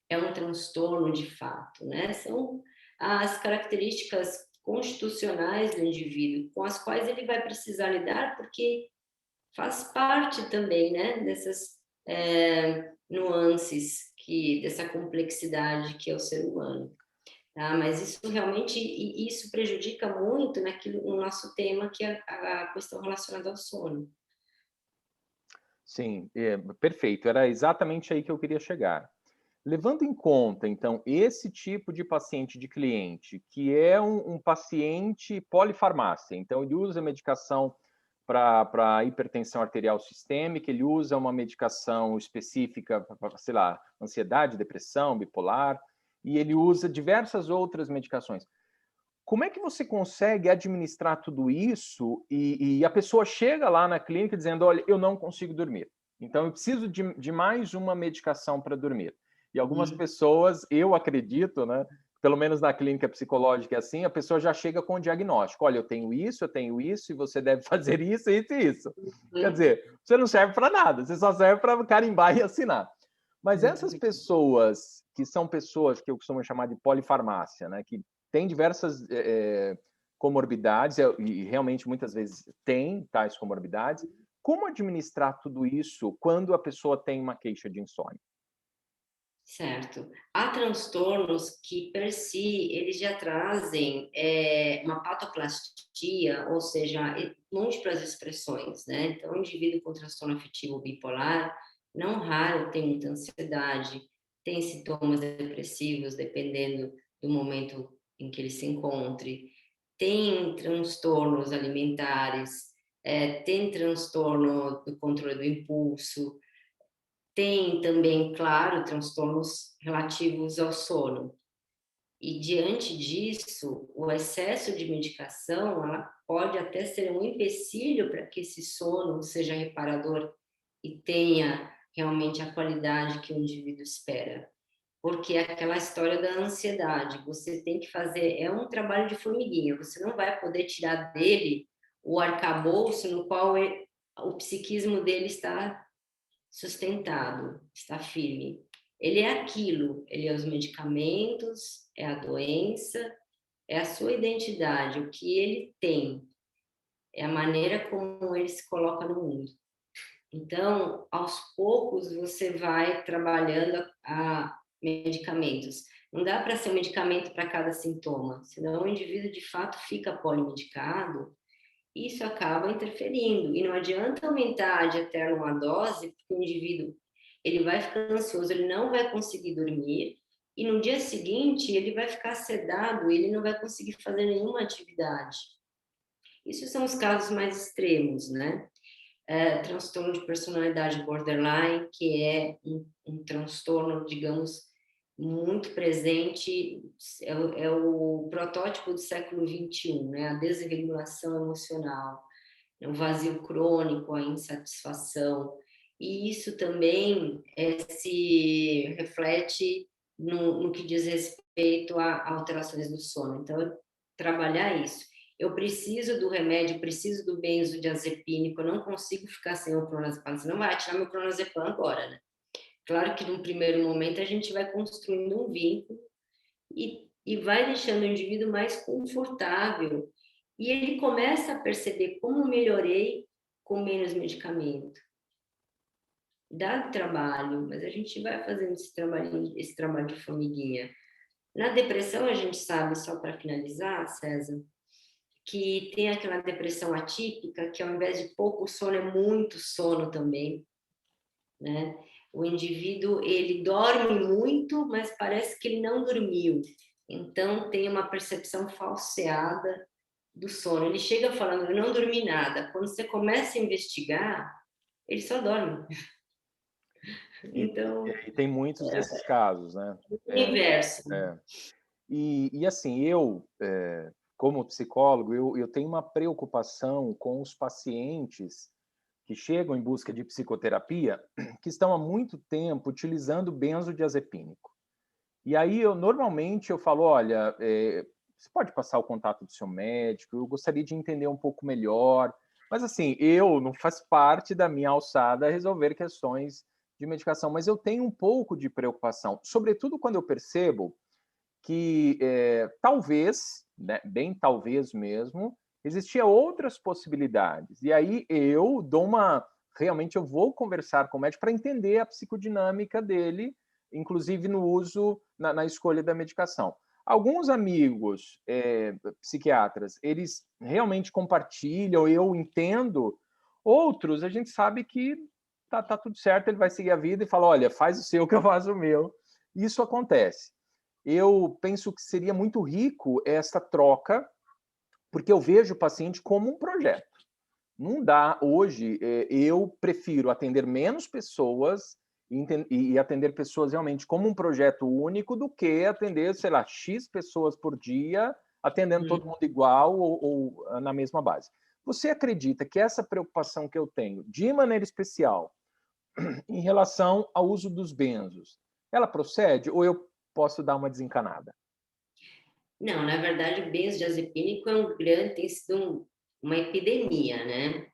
é um transtorno de fato, né? São as características constitucionais do indivíduo com as quais ele vai precisar lidar, porque faz parte também, né, dessas nuances dessa complexidade que é o ser humano. Tá? Mas isso realmente, e isso prejudica muito no nosso tema, que é a questão relacionada ao sono. Sim, perfeito. Era exatamente aí que eu queria chegar. Levando em conta, então, esse tipo de paciente de cliente, que é um paciente polifarmácia, então ele usa medicação para hipertensão arterial sistêmica, ele usa uma medicação específica para, sei lá, ansiedade, depressão, bipolar, e ele usa diversas outras medicações. Como é que você consegue administrar tudo isso e a pessoa chega lá na clínica dizendo, olha, eu não consigo dormir, então eu preciso de mais uma medicação para dormir. E algumas pessoas, eu acredito, né, pelo menos na clínica psicológica é assim, a pessoa já chega com o diagnóstico, olha, eu tenho isso, e você deve fazer isso, isso e isso. Quer dizer, você não serve para nada, você só serve para carimbar e assinar. Mas essas pessoas, que são pessoas que eu costumo chamar de polifarmácia, né, que tem diversas comorbidades, e realmente muitas vezes tem tais comorbidades. Como administrar tudo isso quando a pessoa tem uma queixa de insônia? Certo. Há transtornos que, per si, eles já trazem uma patoplastia, ou seja, múltiplas expressões, né? Então, o indivíduo com transtorno afetivo bipolar, não raro tem muita ansiedade, tem sintomas depressivos, dependendo do momento em que ele se encontre, tem transtornos alimentares, tem transtorno do controle do impulso, tem também, claro, transtornos relativos ao sono. E diante disso, o excesso de medicação, ela pode até ser um empecilho para que esse sono seja reparador e tenha realmente a qualidade que o indivíduo espera. Porque é aquela história da ansiedade, você tem que fazer, é um trabalho de formiguinha, você não vai poder tirar dele o arcabouço no qual o psiquismo dele está sustentado, está firme. Ele é aquilo, ele é os medicamentos, é a doença, é a sua identidade, o que ele tem, é a maneira como ele se coloca no mundo. Então, aos poucos, você vai trabalhando a medicamentos. Não dá para ser um medicamento para cada sintoma, senão o indivíduo de fato fica polimedicado, isso acaba interferindo. E não adianta aumentar de eterno uma dose, porque o indivíduo ele vai ficar ansioso, ele não vai conseguir dormir, e no dia seguinte ele vai ficar sedado, ele não vai conseguir fazer nenhuma atividade. Isso são os casos mais extremos, né? Transtorno de personalidade borderline, que é um transtorno, digamos, muito presente, é o protótipo do século XXI, né? A desregulação emocional. o vazio crônico, a insatisfação. E isso também se reflete no que diz respeito a alterações do sono. Então, trabalhar isso. Eu preciso do remédio, preciso do benzodiazepínico, eu não consigo ficar sem o clonazepam. Você não vai tirar meu clonazepam agora, né? Claro que num primeiro momento a gente vai construindo um vínculo e vai deixando o indivíduo mais confortável. E ele começa a perceber como melhorei com menos medicamento. Dá trabalho, mas a gente vai fazendo esse trabalho de formiguinha. Na depressão, a gente sabe, só para finalizar, César, que tem aquela depressão atípica, que ao invés de pouco sono, é muito sono também, né? O indivíduo, ele dorme muito, mas parece que ele não dormiu. Então, tem uma percepção falseada do sono. Ele chega falando, eu não dormi nada. Quando você começa a investigar, ele só dorme. E, Então, e tem muitos desses casos, né? o inverso. É. E assim, eu, como psicólogo, eu tenho uma preocupação com os pacientes que chegam em busca de psicoterapia, que estão há muito tempo utilizando benzodiazepínico. E aí, normalmente, eu falo, olha, você pode passar o contato do seu médico, eu gostaria de entender um pouco melhor. Mas assim, eu não faz parte da minha alçada resolver questões de medicação, mas eu tenho um pouco de preocupação, sobretudo quando eu percebo que talvez, né, bem talvez mesmo, existia outras possibilidades. E aí eu dou uma, realmente eu vou conversar com o médico para entender a psicodinâmica dele, inclusive no uso, na escolha da medicação. Alguns amigos psiquiatras, eles realmente compartilham, eu entendo. Outros, a gente sabe que tá tudo certo, ele vai seguir a vida e fala, olha, faz o seu que eu faço o meu. Isso acontece. Eu penso que seria muito rico essa troca, porque eu vejo o paciente como um projeto. Não dá hoje, eu prefiro atender menos pessoas e atender pessoas realmente como um projeto único do que atender, sei lá, X pessoas por dia, atendendo todo mundo igual ou na mesma base. Você acredita que essa preocupação que eu tenho, de maneira especial, em relação ao uso dos benzos, ela procede ou eu posso dar uma desencanada? Não, na verdade, o benzodiazepínico é um grande, tem sido uma epidemia, né?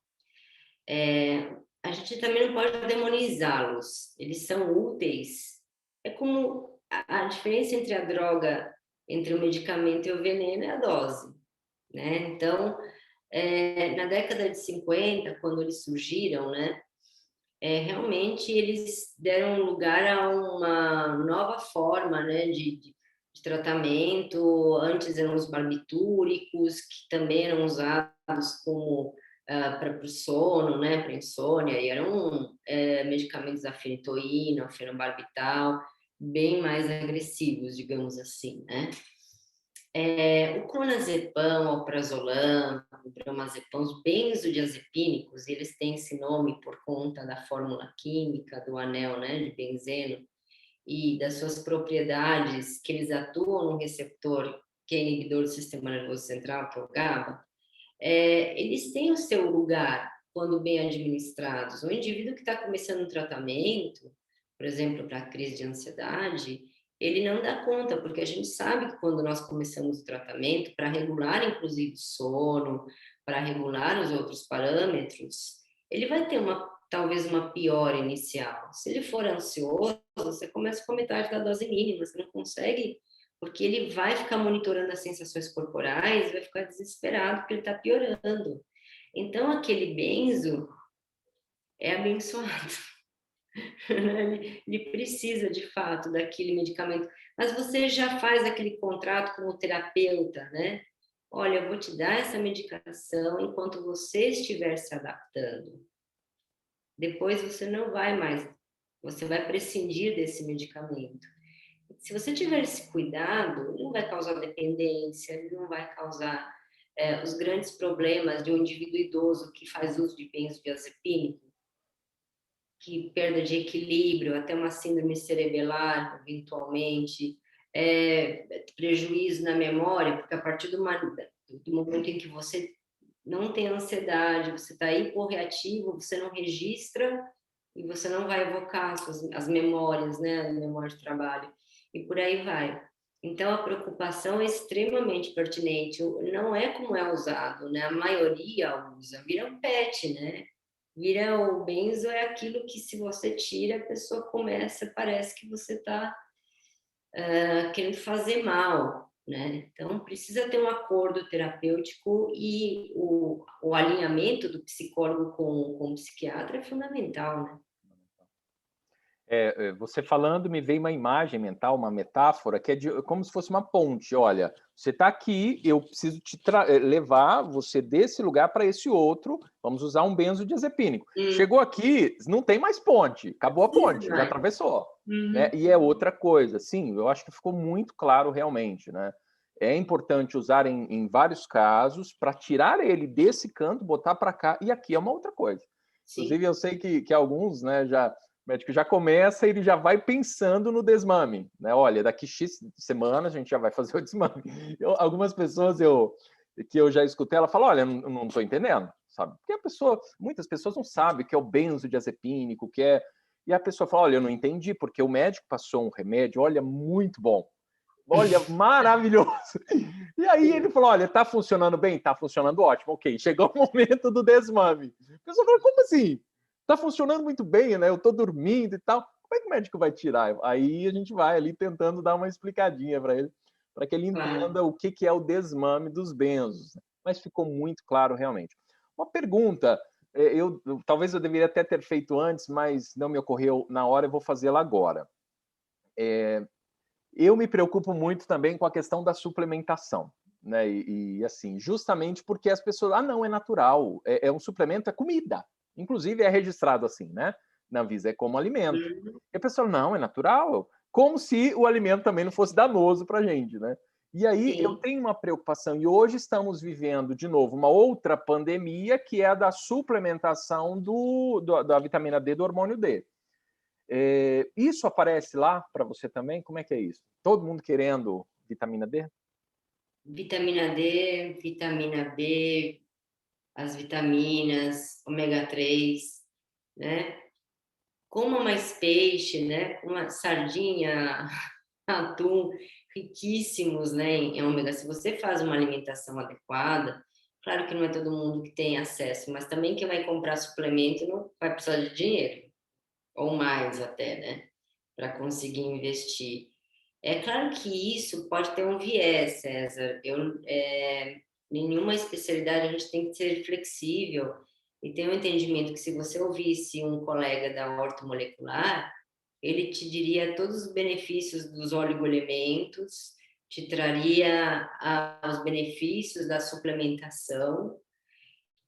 A gente também não pode demonizá-los. Eles são úteis. É como a diferença entre a droga, entre o medicamento e o veneno é a dose, né? Então, na década de 50, quando eles surgiram, né? Realmente eles deram lugar a uma nova forma, né, de tratamento. Antes eram os barbitúricos, que também eram usados como para o sono, né, para insônia, e eram medicamentos da fenitoína, fenobarbital, bem mais agressivos, digamos assim, né? O clonazepam, o alprazolam, o bromazepam, os benzodiazepínicos, eles têm esse nome por conta da fórmula química do anel, né, de benzeno e das suas propriedades, que eles atuam no receptor que é inibidor do sistema nervoso central, que é o GABA. Eles têm o seu lugar quando bem administrados. O indivíduo que está começando um tratamento, por exemplo, para crise de ansiedade, ele não dá conta, porque a gente sabe que quando nós começamos o tratamento, para regular inclusive o sono, para regular os outros parâmetros, ele vai ter talvez uma piora inicial. Se ele for ansioso, você começa com metade da dose mínima, você não consegue, porque ele vai ficar monitorando as sensações corporais, vai ficar desesperado porque ele está piorando. Então, aquele benzo é abençoado. Ele precisa, de fato, daquele medicamento. Mas você já faz aquele contrato com o terapeuta, né? Olha, eu vou te dar essa medicação enquanto você estiver se adaptando. Depois você não vai mais, você vai prescindir desse medicamento. Se você tiver esse cuidado, ele não vai causar dependência, ele não vai causar os grandes problemas de um indivíduo idoso que faz uso de benzodiazepínico, que perda de equilíbrio, até uma síndrome cerebelar, eventualmente, prejuízo na memória, porque a partir do momento em que você não tem ansiedade, você está hiporreativo, você não registra e você não vai evocar as memórias, né, a memória de trabalho, e por aí vai. Então, a preocupação é extremamente pertinente, não é como é usado, né, a maioria usa, vira um pet, né, vira o benzo é aquilo que se você tira, a pessoa começa, parece que você está querendo fazer mal, né? Então, precisa ter um acordo terapêutico e o alinhamento do psicólogo com o psiquiatra é fundamental, né? Você falando, me veio uma imagem mental, uma metáfora, que é como se fosse uma ponte. Olha, você está aqui, eu preciso levar você desse lugar para esse outro. Vamos usar um benzodiazepínico. Chegou aqui, não tem mais ponte, acabou a ponte, já atravessou. Né? E é outra coisa. Sim, eu acho que ficou muito claro realmente, né? É importante usar em vários casos para tirar ele desse canto, botar para cá, e aqui é uma outra coisa. Sim. Inclusive, eu sei que alguns, né, o médico já começa e ele já vai pensando no desmame, né? Olha, daqui X semanas a gente já vai fazer o desmame. Algumas pessoas que eu já escutei, ela fala, olha, não estou entendendo, sabe? Porque muitas pessoas não sabem o que é o benzodiazepínico, o que é... E a pessoa fala, olha, eu não entendi, porque o médico passou um remédio, olha, muito bom. Olha, maravilhoso. E aí ele falou, olha, tá funcionando bem? Tá funcionando ótimo. Ok, chegou o momento do desmame. A pessoa falou, como assim? Tá funcionando muito bem, né? Eu tô dormindo e tal. Como é que o médico vai tirar? Aí a gente vai ali tentando dar uma explicadinha para que ele entenda o que é o desmame dos benzos. Mas ficou muito claro realmente. Uma pergunta, talvez eu deveria até ter feito antes, mas não me ocorreu na hora, eu vou fazê-la agora. Eu me preocupo muito também com a questão da suplementação, né? E assim, justamente porque as pessoas, não, é natural, é um suplemento, é comida. Inclusive é registrado assim, né? Na Anvisa, é como alimento. E a pessoa, não, é natural. Como se o alimento também não fosse danoso para a gente, né? E aí eu tenho uma preocupação, e hoje estamos vivendo, de novo, uma outra pandemia, que é a da suplementação da vitamina D, do hormônio D. Isso aparece lá para você também? Como é que é isso? Todo mundo querendo vitamina D? Vitamina D, vitamina B, as vitaminas, ômega 3, né? Coma mais peixe, né? Uma sardinha, atum, riquíssimos, né, em ômega. Se você faz uma alimentação adequada, claro que não é todo mundo que tem acesso, mas também quem vai comprar suplemento não vai precisar de dinheiro, ou mais até, né, para conseguir investir. É claro que isso pode ter um viés, César. Em nenhuma especialidade a gente tem que ser flexível e ter um entendimento que se você ouvisse um colega da ortomolecular, ele te diria todos os benefícios dos oligoelementos, te traria os benefícios da suplementação,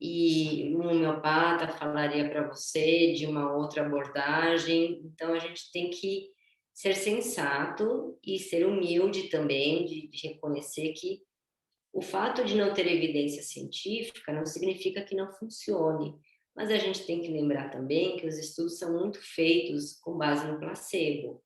e um homeopata falaria para você de uma outra abordagem. Então, a gente tem que ser sensato e ser humilde também, de reconhecer que o fato de não ter evidência científica não significa que não funcione. Mas a gente tem que lembrar também que os estudos são muito feitos com base no placebo.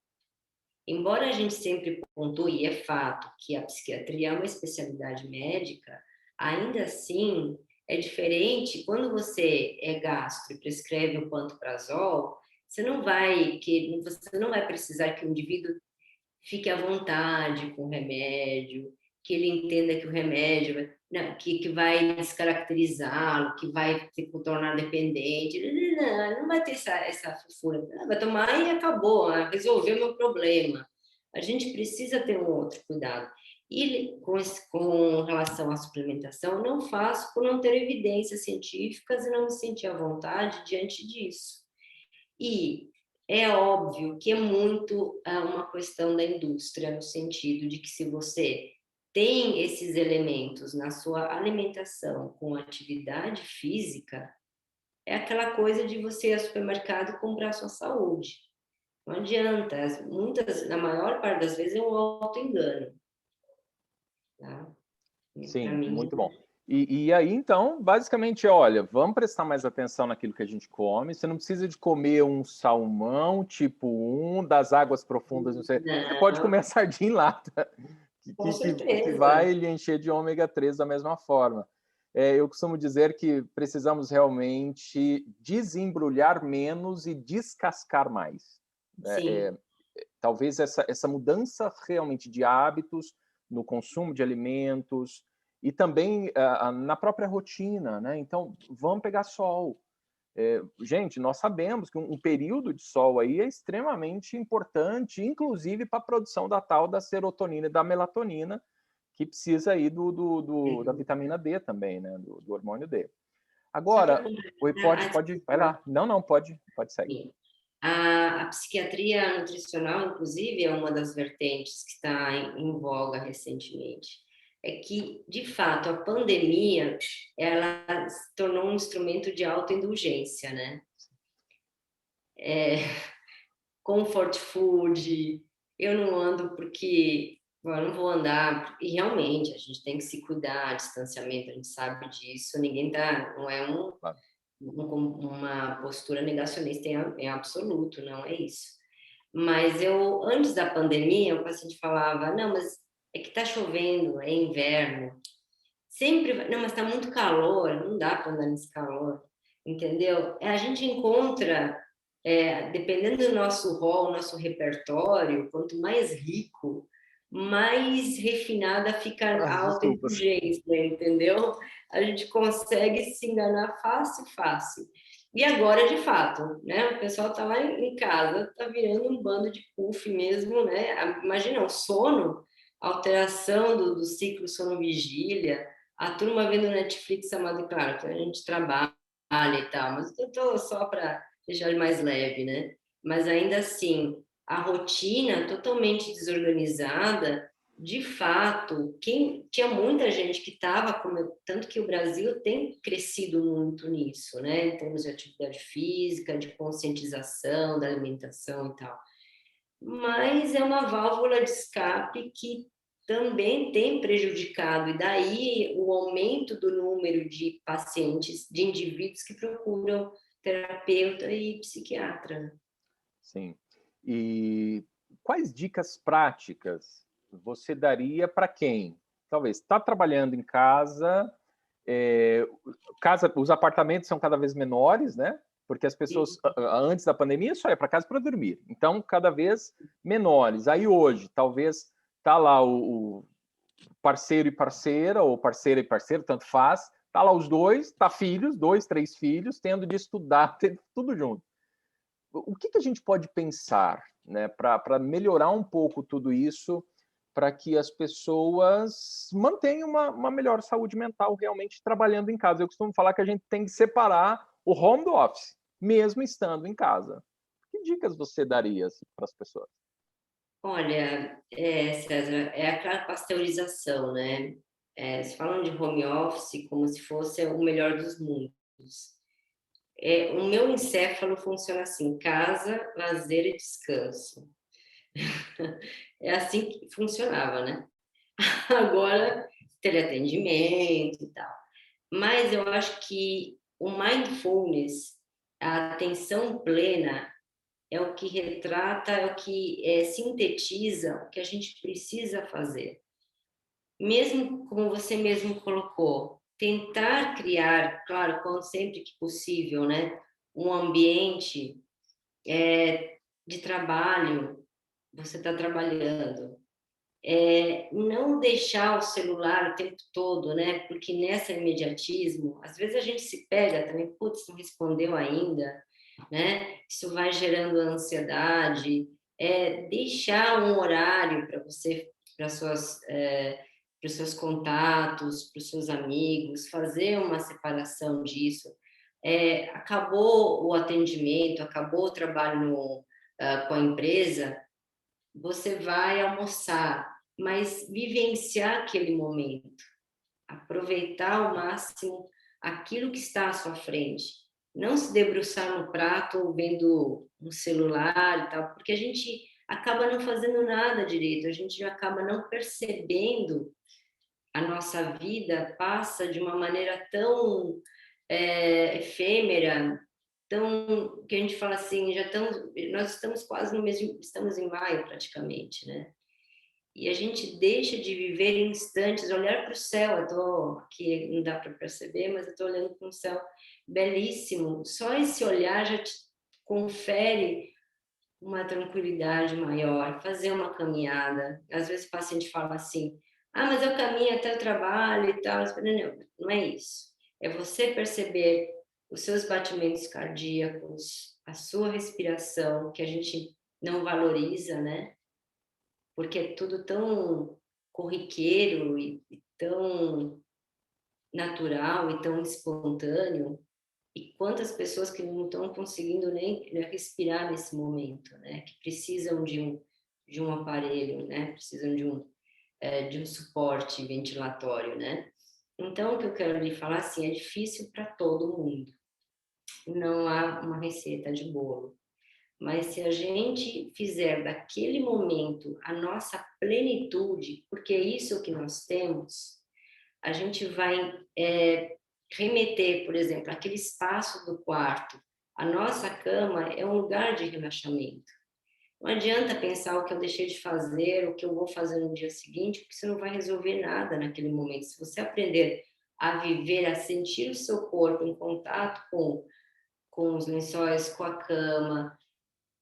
Embora a gente sempre pontue, e é fato, que a psiquiatria é uma especialidade médica, ainda assim é diferente quando você é gastro e prescreve o pantoprazol, você não vai precisar que o indivíduo fique à vontade com o remédio, que ele entenda que o remédio que vai descaracterizá-lo, que vai o tornar dependente. Não vai ter essa fofura. Vai tomar e acabou, resolveu o meu problema. A gente precisa ter um outro cuidado. E com relação à suplementação, não faço por não ter evidências científicas e não me sentir à vontade diante disso. E é óbvio que é muito uma questão da indústria, no sentido de que se você tem esses elementos na sua alimentação com atividade física, é aquela coisa de você ir ao supermercado e comprar a sua saúde. Não adianta, na maior parte das vezes é um auto-engano. Tá? Sim, mim, muito bom. E aí, então, basicamente, olha, vamos prestar mais atenção naquilo que a gente come. Você não precisa de comer um salmão tipo 1 das águas profundas. Não sei. Você pode comer sardinha em lata, com que certeza. vai lhe encher de ômega 3 da mesma forma. eu costumo dizer que precisamos realmente desembrulhar menos e descascar mais. Sim, Talvez essa mudança realmente de hábitos no consumo de alimentos e também na própria rotina, né? Então, vamos pegar sol. Gente, nós sabemos que um período de sol aí é extremamente importante, inclusive para a produção da tal da serotonina e da melatonina, que precisa aí da uhum. vitamina D também, né? Do hormônio D. Só para Agora, oi, complementar, pode, vai lá. Não, não, pode seguir. a psiquiatria nutricional, inclusive, é uma das vertentes que está em voga recentemente. É que, de fato, a pandemia ela se tornou um instrumento de autoindulgência, né? Comfort food, eu não ando porque eu não vou andar, e realmente a gente tem que se cuidar, distanciamento, a gente sabe disso, ninguém tá, não é Claro. uma postura negacionista em absoluto, não é isso. Mas eu, antes da pandemia, o paciente falava, não, mas é que tá chovendo, é inverno, sempre, não, mas tá muito calor, não dá para andar nesse calor, entendeu? A gente encontra, dependendo do nosso rol, nosso repertório, quanto mais rico, mais refinada fica As a desculpas. autoindulgência, entendeu? A gente consegue se enganar fácil, fácil. E agora, de fato, né? O pessoal tá lá em casa, tá virando um bando de puff mesmo, né? Imagina, o sono, alteração do ciclo sono-vigília, a turma vendo Netflix amado, claro, que a gente trabalha e tal, mas eu tô só para deixar ele mais leve, né? Mas ainda assim, a rotina totalmente desorganizada, de fato, quem tinha muita gente que estava, tanto que o Brasil tem crescido muito nisso, né? Em termos de atividade física, de conscientização da alimentação e tal. Mas é uma válvula de escape que também tem prejudicado, e daí o aumento do número de pacientes, de indivíduos que procuram terapeuta e psiquiatra. Sim. E quais dicas práticas você daria para quem talvez está trabalhando em casa, é, os apartamentos são cada vez menores, né? Porque as pessoas antes da pandemia só ia para casa para dormir. Então, cada vez menores. Aí hoje, talvez tá lá o parceiro e parceira, ou parceira e parceiro, tanto faz. Tá lá os dois, tá filhos, dois, três filhos, tendo de estudar, tudo junto. O que a gente pode pensar, né, para melhorar um pouco tudo isso, para que as pessoas mantenham uma melhor saúde mental realmente trabalhando em casa? Eu costumo falar que a gente tem que separar o home do office, mesmo estando em casa. Que dicas você daria assim, para as pessoas? Olha, César, é aquela pasteurização, né? Se falam de home office como se fosse o melhor dos mundos. O meu encéfalo funciona assim: casa, lazer e descanso. É assim que funcionava, né? Agora, teleatendimento e tal. Mas eu acho que o mindfulness, a atenção plena, é o que retrata, é o que sintetiza o que a gente precisa fazer. Mesmo como você mesmo colocou, tentar criar, claro, quando sempre que possível, né, um ambiente de trabalho, você está trabalhando, não deixar o celular o tempo todo, né? Porque nessa imediatismo, às vezes a gente se pega também, putz, não respondeu ainda, né? Isso vai gerando ansiedade. Deixar um horário para você, para suas, para os seus contatos, para os seus amigos, fazer uma separação disso. Acabou o atendimento, acabou o trabalho com a empresa, você vai almoçar, mas vivenciar aquele momento, aproveitar ao máximo aquilo que está à sua frente, não se debruçar no prato vendo um celular e tal, porque a gente acaba não fazendo nada direito, a gente acaba não percebendo a nossa vida passa de uma maneira tão efêmera, tão que a gente fala assim, nós estamos quase no mês, estamos em maio praticamente, né? e a gente deixa de viver instantes, olhar para o céu. Eu estou aqui, não dá para perceber, mas eu estou olhando para um céu belíssimo. Só esse olhar já te confere uma tranquilidade maior, fazer uma caminhada. Às vezes o paciente fala assim: ah, mas eu caminho até o trabalho e tal. Eu falo, não, não é isso. É você perceber os seus batimentos cardíacos, a sua respiração, que a gente não valoriza, né? Porque é tudo tão corriqueiro e tão natural e tão espontâneo. E quantas pessoas que não estão conseguindo nem, né, respirar nesse momento, né? Que precisam de um aparelho, né? Precisam de um suporte ventilatório, né? Então, o que eu quero lhe falar, assim, é difícil para todo mundo. Não há uma receita de bolo. Mas se a gente fizer daquele momento a nossa plenitude, porque é isso que nós temos, a gente vai remeter, por exemplo, aquele espaço do quarto. A nossa cama é um lugar de relaxamento. Não adianta pensar o que eu deixei de fazer, o que eu vou fazer no dia seguinte, porque você não vai resolver nada naquele momento. Se você aprender a viver, a sentir o seu corpo em contato com os lençóis, com a cama,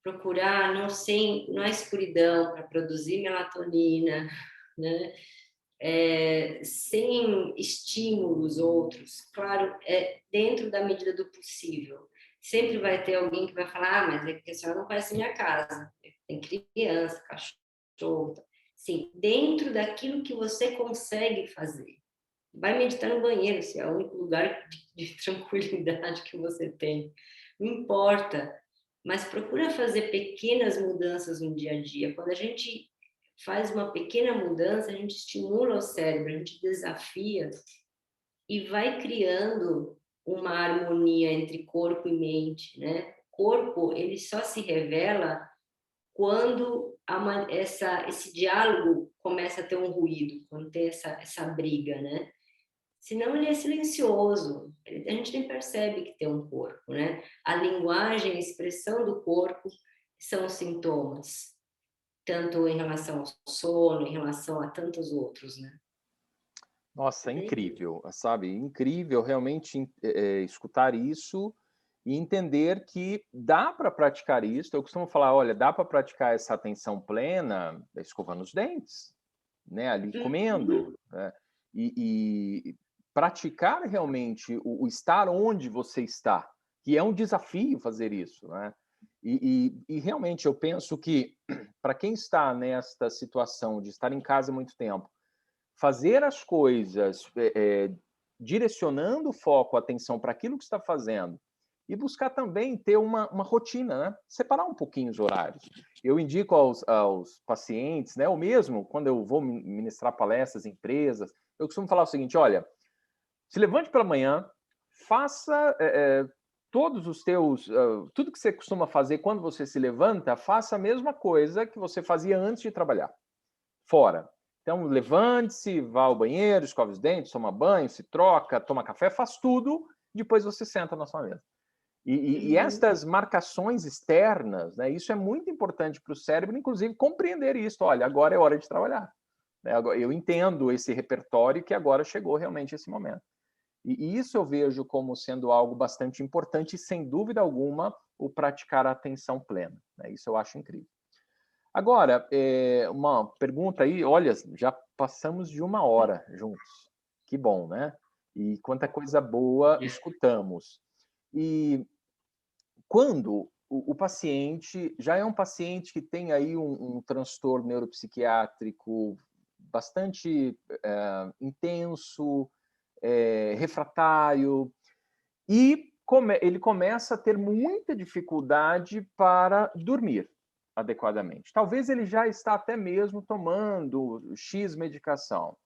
procurar não sem na escuridão para produzir melatonina, né? Sem estímulos outros, claro, dentro da medida do possível. Sempre vai ter alguém que vai falar, ah, mas é que a senhora não conhece minha casa, tem criança, cachorro. Sim, dentro daquilo que você consegue fazer. Vai meditar no banheiro, se é o único lugar de tranquilidade que você tem. Não importa, mas procura fazer pequenas mudanças no dia a dia. Quando a gente faz uma pequena mudança, a gente estimula o cérebro, a gente desafia e vai criando uma harmonia entre corpo e mente, né? O corpo, ele só se revela quando esse diálogo começa a ter um ruído, quando tem essa briga, né? Senão ele é silencioso, a gente nem percebe que tem um corpo, né? A linguagem, a expressão do corpo são sintomas, tanto em relação ao sono, em relação a tantos outros, né? Nossa, É isso. incrível, sabe? Incrível realmente escutar isso e entender que dá para praticar isso. Eu costumo falar, olha, dá para praticar essa atenção plena escovando os dentes, né? Ali Uhum. comendo, né? E praticar realmente o estar onde você está, que é um desafio fazer isso, né? E realmente eu penso que para quem está nesta situação de estar em casa muito tempo, fazer as coisas direcionando o foco, a atenção para aquilo que está fazendo e buscar também ter uma rotina, né? Separar um pouquinho os horários. Eu indico aos pacientes, né? Ou mesmo quando eu vou ministrar palestras em empresas, eu costumo falar o seguinte: olha, se levante pela manhã, faça todos os teus, tudo que você costuma fazer quando você se levanta, faça a mesma coisa que você fazia antes de trabalhar fora. Então, levante-se, vá ao banheiro, escove os dentes, toma banho, se troca, toma café, faz tudo, depois você senta na sua mesa. E Uhum. estas marcações externas, né, isso é muito importante para o cérebro, inclusive, compreender isso. Olha, agora é hora de trabalhar. Né? Eu entendo esse repertório que agora chegou realmente esse momento. E isso eu vejo como sendo algo bastante importante e, sem dúvida alguma, o praticar a atenção plena. Né? Isso eu acho incrível. Agora, uma pergunta aí, olha, já passamos de 1 hora juntos. Que bom, né? E quanta coisa boa escutamos. E quando o paciente já é um paciente que tem aí um transtorno neuropsiquiátrico bastante intenso, refratário, e ele começa a ter muita dificuldade para dormir adequadamente. Talvez ele já está até mesmo tomando X medicação.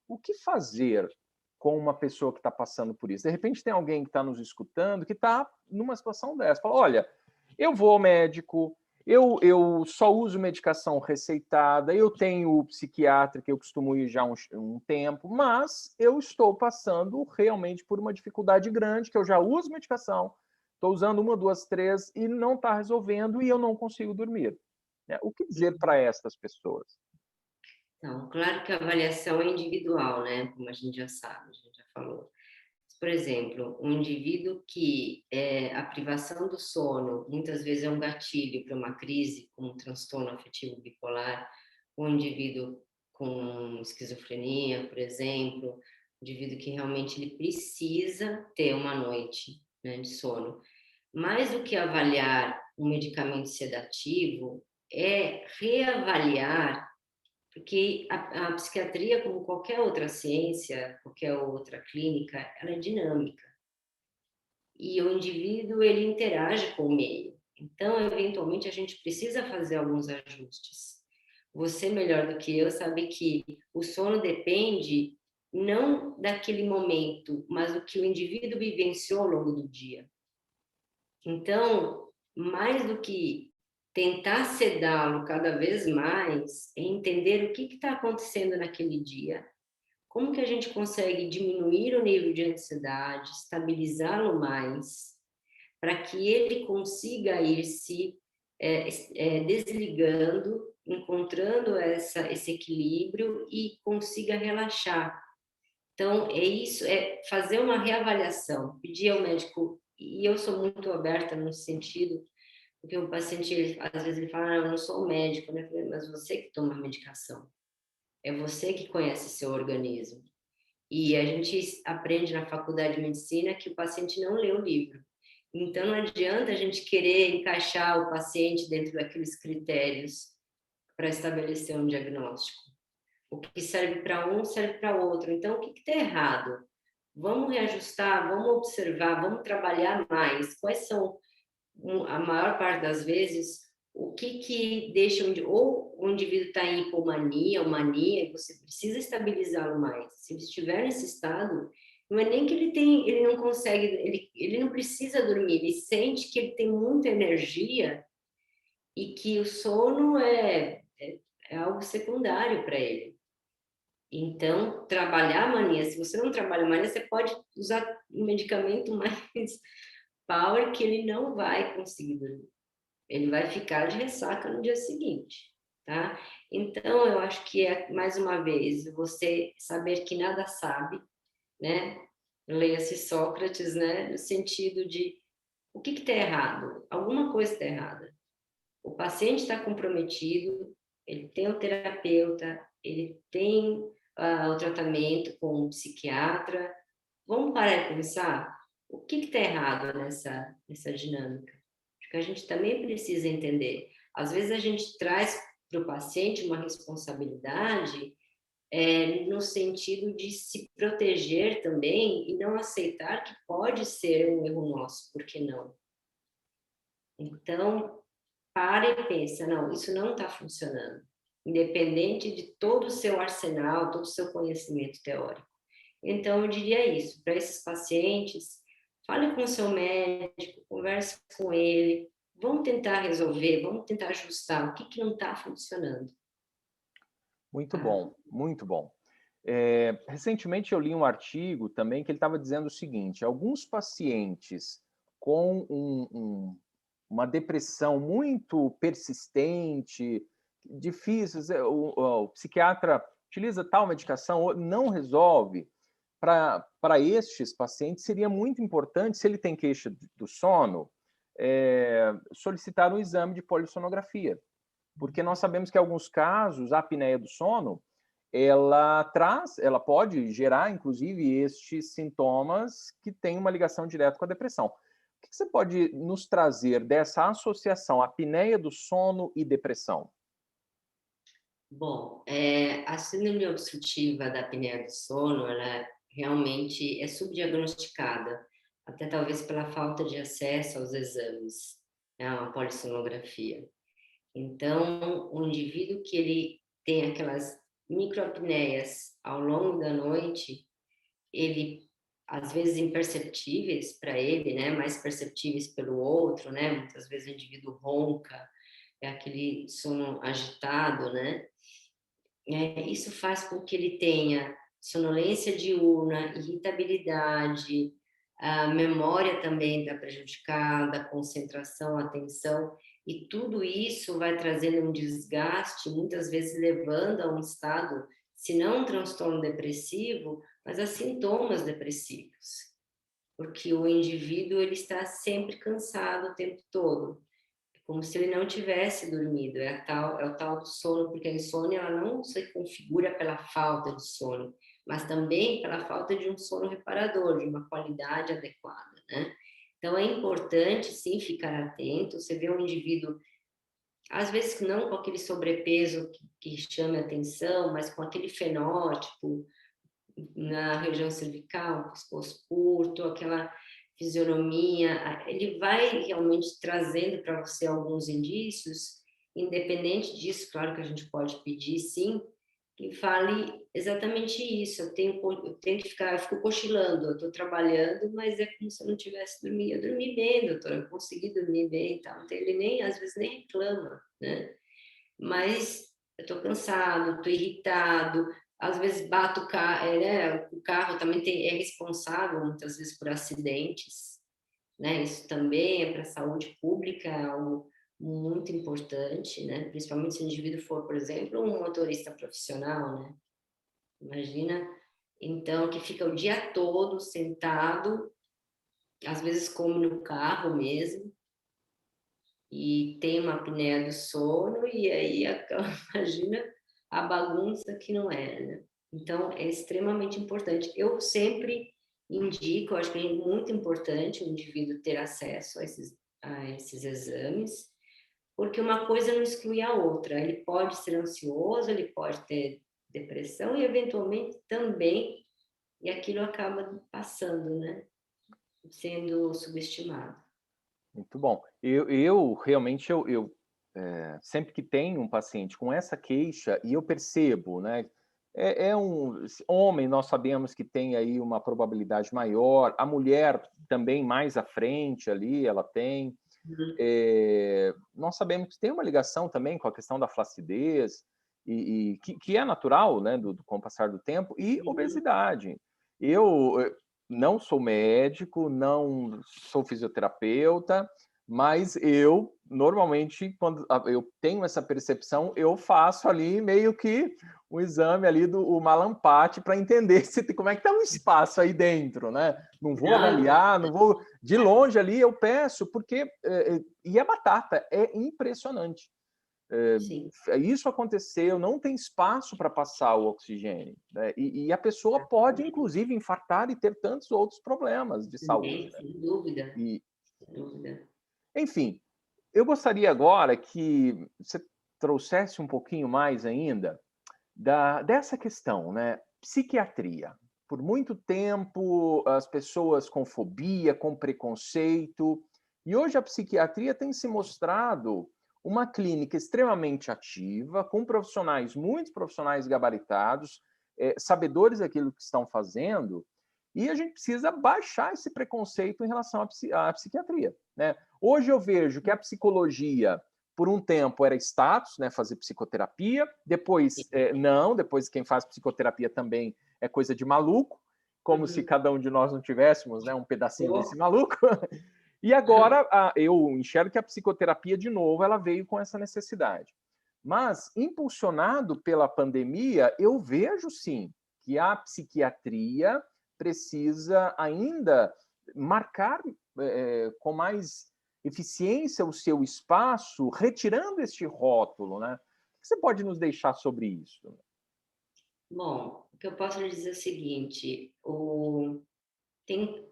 O que fazer com uma pessoa que está passando por isso? De repente tem alguém que está nos escutando que está numa situação dessa. Fala, olha, eu vou ao médico, eu só uso medicação receitada, eu tenho psiquiatra que eu costumo ir já um tempo, mas eu estou passando realmente por uma dificuldade grande, que eu já uso medicação, estou usando 1, 2, 3 e não está resolvendo e eu não consigo dormir. Né? O que dizer para estas pessoas? Então, claro que a avaliação é individual, né? Como a gente já sabe, a gente já falou. Por exemplo, um indivíduo que a privação do sono muitas vezes é um gatilho para uma crise, como um transtorno afetivo bipolar, um indivíduo com esquizofrenia, por exemplo, um indivíduo que realmente ele precisa ter uma noite, né, de sono. Mais do que avaliar um medicamento sedativo, é reavaliar, porque a psiquiatria, como qualquer outra ciência, qualquer outra clínica, ela é dinâmica. E o indivíduo, ele interage com o meio. Então, eventualmente, a gente precisa fazer alguns ajustes. Você, melhor do que eu, sabe que o sono depende não daquele momento, mas do que o indivíduo vivenciou ao longo do dia. Então, mais do que tentar sedá-lo cada vez mais, é entender o que está acontecendo naquele dia, como que a gente consegue diminuir o nível de ansiedade, estabilizá-lo mais, para que ele consiga ir se desligando, encontrando esse equilíbrio e consiga relaxar. Então, é isso, é fazer uma reavaliação, pedir ao médico, e eu sou muito aberta no sentido, porque o paciente, às vezes, ele fala, eu não sou médico, né? Eu falei, mas você que toma a medicação, é você que conhece seu organismo. E a gente aprende na faculdade de medicina que o paciente não lê o livro. Então, não adianta a gente querer encaixar o paciente dentro daqueles critérios para estabelecer um diagnóstico. O que serve para um, serve para outro. Então, o que está errado? Vamos reajustar, vamos observar, vamos trabalhar mais. Quais são, a maior parte das vezes, o que deixa, ou o indivíduo está em hipomania ou mania, e você precisa estabilizá-lo mais. Se ele estiver nesse estado, não é nem que ele não consegue, ele não precisa dormir, ele sente que ele tem muita energia e que o sono é algo secundário para ele. Então, trabalhar a mania, se você não trabalha a mania, você pode usar um medicamento mais power que ele não vai conseguir dormir. Ele vai ficar de ressaca no dia seguinte, tá? Então, eu acho que é, mais uma vez, você saber que nada sabe, né? Leia-se Sócrates, né? No sentido de o que está errado? Alguma coisa está errada. O paciente está comprometido, ele tem o terapeuta, ele tem o tratamento com o psiquiatra. Vamos parar e pensar o que está errado nessa dinâmica? Porque a gente também precisa entender. Às vezes a gente traz para o paciente uma responsabilidade no sentido de se proteger também e não aceitar que pode ser um erro nosso, por que não? Então, para e pensa, não, isso não está funcionando, independente de todo o seu arsenal, todo o seu conhecimento teórico. Então, eu diria isso, para esses pacientes, fale com o seu médico, converse com ele, vamos tentar resolver, vamos tentar ajustar o que não está funcionando. Muito Tá? bom, muito bom. Recentemente eu li um artigo também que ele estava dizendo o seguinte: alguns pacientes com uma depressão muito persistente, difícil, o psiquiatra utiliza tal medicação, não resolve. Para estes pacientes, seria muito importante, se ele tem queixa do sono, solicitar um exame de polissonografia, porque nós sabemos que em alguns casos a apneia do sono ela pode gerar, inclusive, estes sintomas que têm uma ligação direta com a depressão. O que você pode nos trazer dessa associação apneia do sono e depressão? Bom, a síndrome obstrutiva da apneia do sono, ela realmente é subdiagnosticada, até talvez pela falta de acesso aos exames, né, a polissonografia. Então, o indivíduo que ele tem aquelas microapneias ao longo da noite, ele, às vezes imperceptíveis para ele, né, mais perceptíveis pelo outro, né, muitas vezes o indivíduo ronca, é aquele sono agitado, né, isso faz com que ele tenha sonolência diurna, irritabilidade, a memória também está prejudicada, a concentração, a atenção. E tudo isso vai trazendo um desgaste, muitas vezes levando a um estado, se não um transtorno depressivo, mas a sintomas depressivos, porque o indivíduo ele está sempre cansado o tempo todo, como se ele não tivesse dormido. É o tal do sono, porque a insônia ela não se configura pela falta de sono, mas também pela falta de um sono reparador, de uma qualidade adequada, né? Então é importante sim ficar atento. Você vê um indivíduo, às vezes não com aquele sobrepeso que chame a atenção, mas com aquele fenótipo na região cervical, pescoço curto, aquela fisionomia, ele vai realmente trazendo para você alguns indícios, independente disso, claro que a gente pode pedir sim, que fale exatamente isso. Eu tenho que ficar, eu fico cochilando, eu estou trabalhando, mas é como se eu não tivesse dormido. Eu dormi bem, doutor, eu consegui dormir bem e tal. Então, ele nem, às vezes, nem reclama, né? Mas eu estou cansado, estou irritado, às vezes bato o carro também é responsável muitas vezes por acidentes, né? Isso também é para a saúde pública, é algo muito importante, né? Principalmente se o indivíduo for, por exemplo, um motorista profissional, né? Imagina, então, que fica o dia todo sentado, às vezes come no carro mesmo, e tem uma apneia do sono, e aí imagina a bagunça que não é, né? Então, é extremamente importante. Eu sempre indico, acho que é muito importante o indivíduo ter acesso a esses exames, porque uma coisa não exclui a outra. Ele pode ser ansioso, ele pode ter depressão e, eventualmente, também, e aquilo acaba passando, né? Sendo subestimado. Muito bom. Eu realmente, sempre que tenho um paciente com essa queixa, e eu percebo, né, homem, nós sabemos que tem aí uma probabilidade maior, a mulher também mais à frente ali, ela tem. Uhum. Nós sabemos que tem uma ligação também com a questão da flacidez, que é natural, né, com o passar do tempo, e Uhum. obesidade. Eu não sou médico, não sou fisioterapeuta, mas eu, normalmente, quando eu tenho essa percepção, eu faço ali meio que um exame ali do Malampate para entender como é que está o espaço aí dentro, né? Não vou Não, avaliar, não vou... De longe ali eu peço, porque... e a batata é impressionante. sim. Isso aconteceu, não tem espaço para passar o oxigênio, né? E a pessoa pode, inclusive, infartar e ter tantos outros problemas de saúde, Também, né? sem dúvida, E, sem dúvida. enfim, eu gostaria agora que você trouxesse um pouquinho mais ainda dessa questão, né? Psiquiatria. Por muito tempo, as pessoas com fobia, com preconceito, e hoje a psiquiatria tem se mostrado uma clínica extremamente ativa, com profissionais, muitos profissionais gabaritados, sabedores daquilo que estão fazendo, e a gente precisa baixar esse preconceito em relação à psiquiatria, né? Hoje eu vejo que a psicologia, por um tempo, era status, né, fazer psicoterapia, depois não, depois quem faz psicoterapia também é coisa de maluco, como se Uhum. cada um de nós não tivéssemos, né, um pedacinho desse Oh. maluco. E agora eu enxergo que a psicoterapia, de novo, ela veio com essa necessidade. Mas, impulsionado pela pandemia, eu vejo sim que a psiquiatria precisa ainda marcar com mais eficiência o seu espaço, retirando este rótulo, né? O que você pode nos deixar sobre isso? Bom, o que eu posso lhe dizer é o seguinte,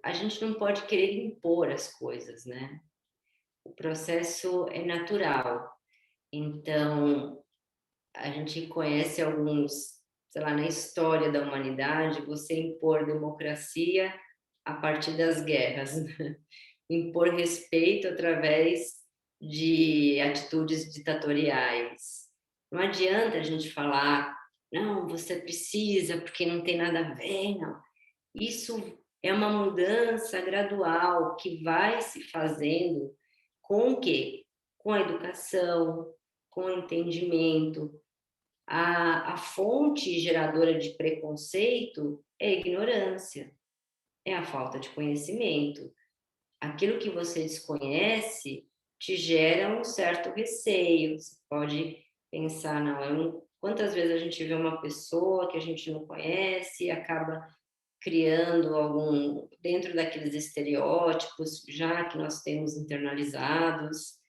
a gente não pode querer impor as coisas, né? O processo é natural. Então, a gente conhece alguns, sei lá, na história da humanidade, você impor democracia a partir das guerras, né? Impor respeito através de atitudes ditatoriais. Não adianta a gente falar, não, você precisa, porque não tem nada a ver, não. Isso é uma mudança gradual que vai se fazendo com o quê? Com a educação, com o entendimento. A fonte geradora de preconceito é a ignorância, é a falta de conhecimento. Aquilo que você desconhece, te gera um certo receio. Você pode pensar, não, quantas vezes a gente vê uma pessoa que a gente não conhece e acaba criando algum dentro daqueles estereótipos já que nós temos internalizados,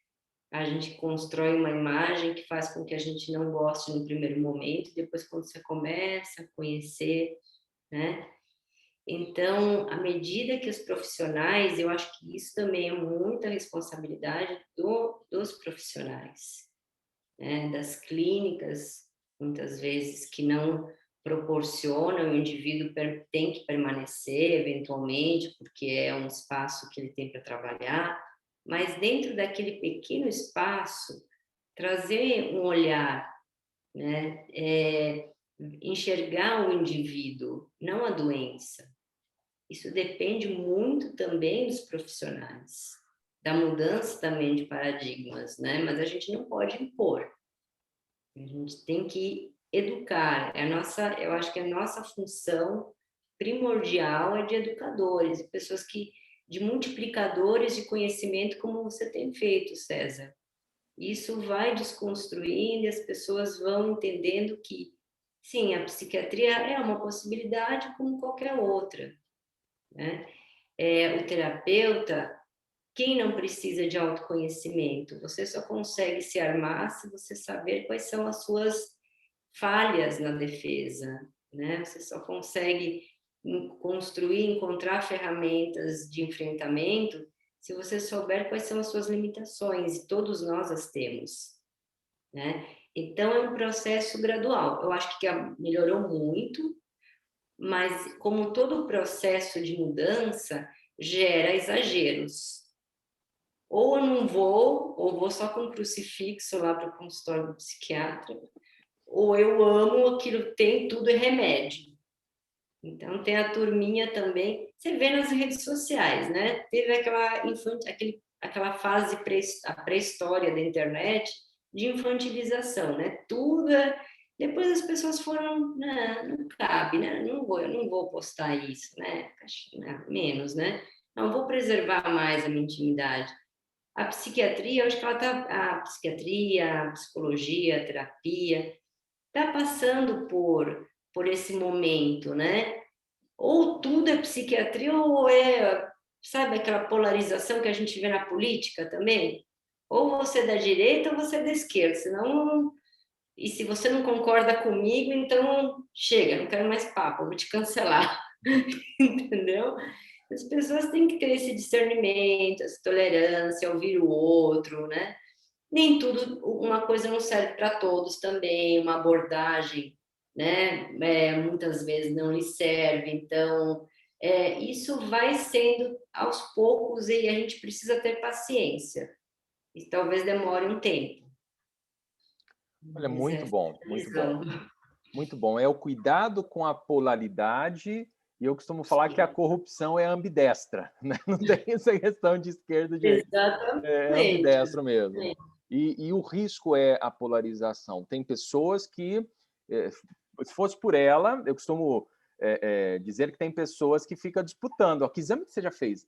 a gente constrói uma imagem que faz com que a gente não goste no primeiro momento, depois quando você começa a conhecer, né? Então, à medida que os profissionais, eu acho que isso também é muita responsabilidade dos profissionais, né? Das clínicas, muitas vezes, que não proporcionam, o indivíduo tem que permanecer, eventualmente, porque é um espaço que ele tem para trabalhar, mas dentro daquele pequeno espaço, trazer um olhar, né? Enxergar o indivíduo, não a doença. Isso depende muito também dos profissionais, da mudança também de paradigmas, né? Mas a gente não pode impor. A gente tem que educar. Eu acho que a nossa função primordial é de educadores, pessoas de multiplicadores de conhecimento, como você tem feito, César. Isso vai desconstruindo e as pessoas vão entendendo que, sim, a psiquiatria é uma possibilidade como qualquer outra, né? O terapeuta, quem não precisa de autoconhecimento? Você só consegue se armar se você saber quais são as suas falhas na defesa, né? Você só consegue construir, encontrar ferramentas de enfrentamento se você souber quais são as suas limitações, e todos nós as temos, né? Então, é um processo gradual. Eu acho que melhorou muito, mas como todo processo de mudança gera exageros. Ou eu não vou, ou vou só com crucifixo lá para o consultório do psiquiatra, ou eu amo aquilo, tem tudo é remédio. Então tem a turminha também, você vê nas redes sociais, né? Teve aquela fase a pré-história da internet de infantilização, né? Depois as pessoas foram, não cabe, né? Eu não vou postar isso, né? Menos, né? Não vou preservar mais a minha intimidade. A psiquiatria, eu acho que a psiquiatria, a psicologia, a terapia, está passando por esse momento, né? Ou tudo é psiquiatria, ou sabe, aquela polarização que a gente vê na política também? Ou você é da direita ou você é da esquerda, senão. E se você não concorda comigo, então chega, não quero mais papo, vou te cancelar. Entendeu? As pessoas têm que ter esse discernimento, essa tolerância, ouvir o outro, né? Nem tudo, uma coisa não serve para todos também, uma abordagem, né? Muitas vezes não lhe serve, então isso vai sendo aos poucos e a gente precisa ter paciência. E talvez demore um tempo. Olha, Mas muito essa bom, é a muito bom. visão. Muito bom. É o cuidado com a polaridade, e eu costumo falar que a corrupção é ambidestra, né? Não tem essa questão de esquerda e direita, é Exatamente. ambidestro mesmo. E o risco é a polarização. Tem pessoas que, se fosse por ela, eu costumo dizer que tem pessoas que ficam disputando. Ó, que exame que você já fez?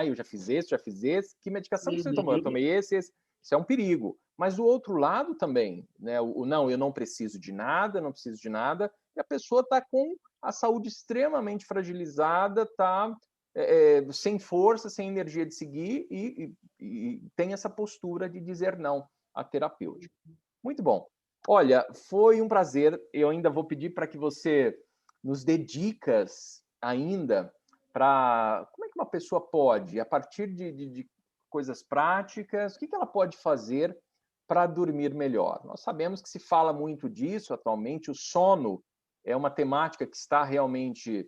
Eu já fiz esse, já fiz esse. Que medicação que você tomou? Eu tomei esse. Isso é um perigo. Mas do outro lado também, né? Não, eu não preciso de nada, não preciso de nada. E a pessoa está com a saúde extremamente fragilizada, está sem força, sem energia de seguir e tem essa postura de dizer não à terapêutica. Muito bom. Olha, foi um prazer. Eu ainda vou pedir para que você nos dê dicas ainda para como é que uma pessoa pode, a partir de coisas práticas, o que ela pode fazer para dormir melhor? Nós sabemos que se fala muito disso atualmente, o sono é uma temática que está realmente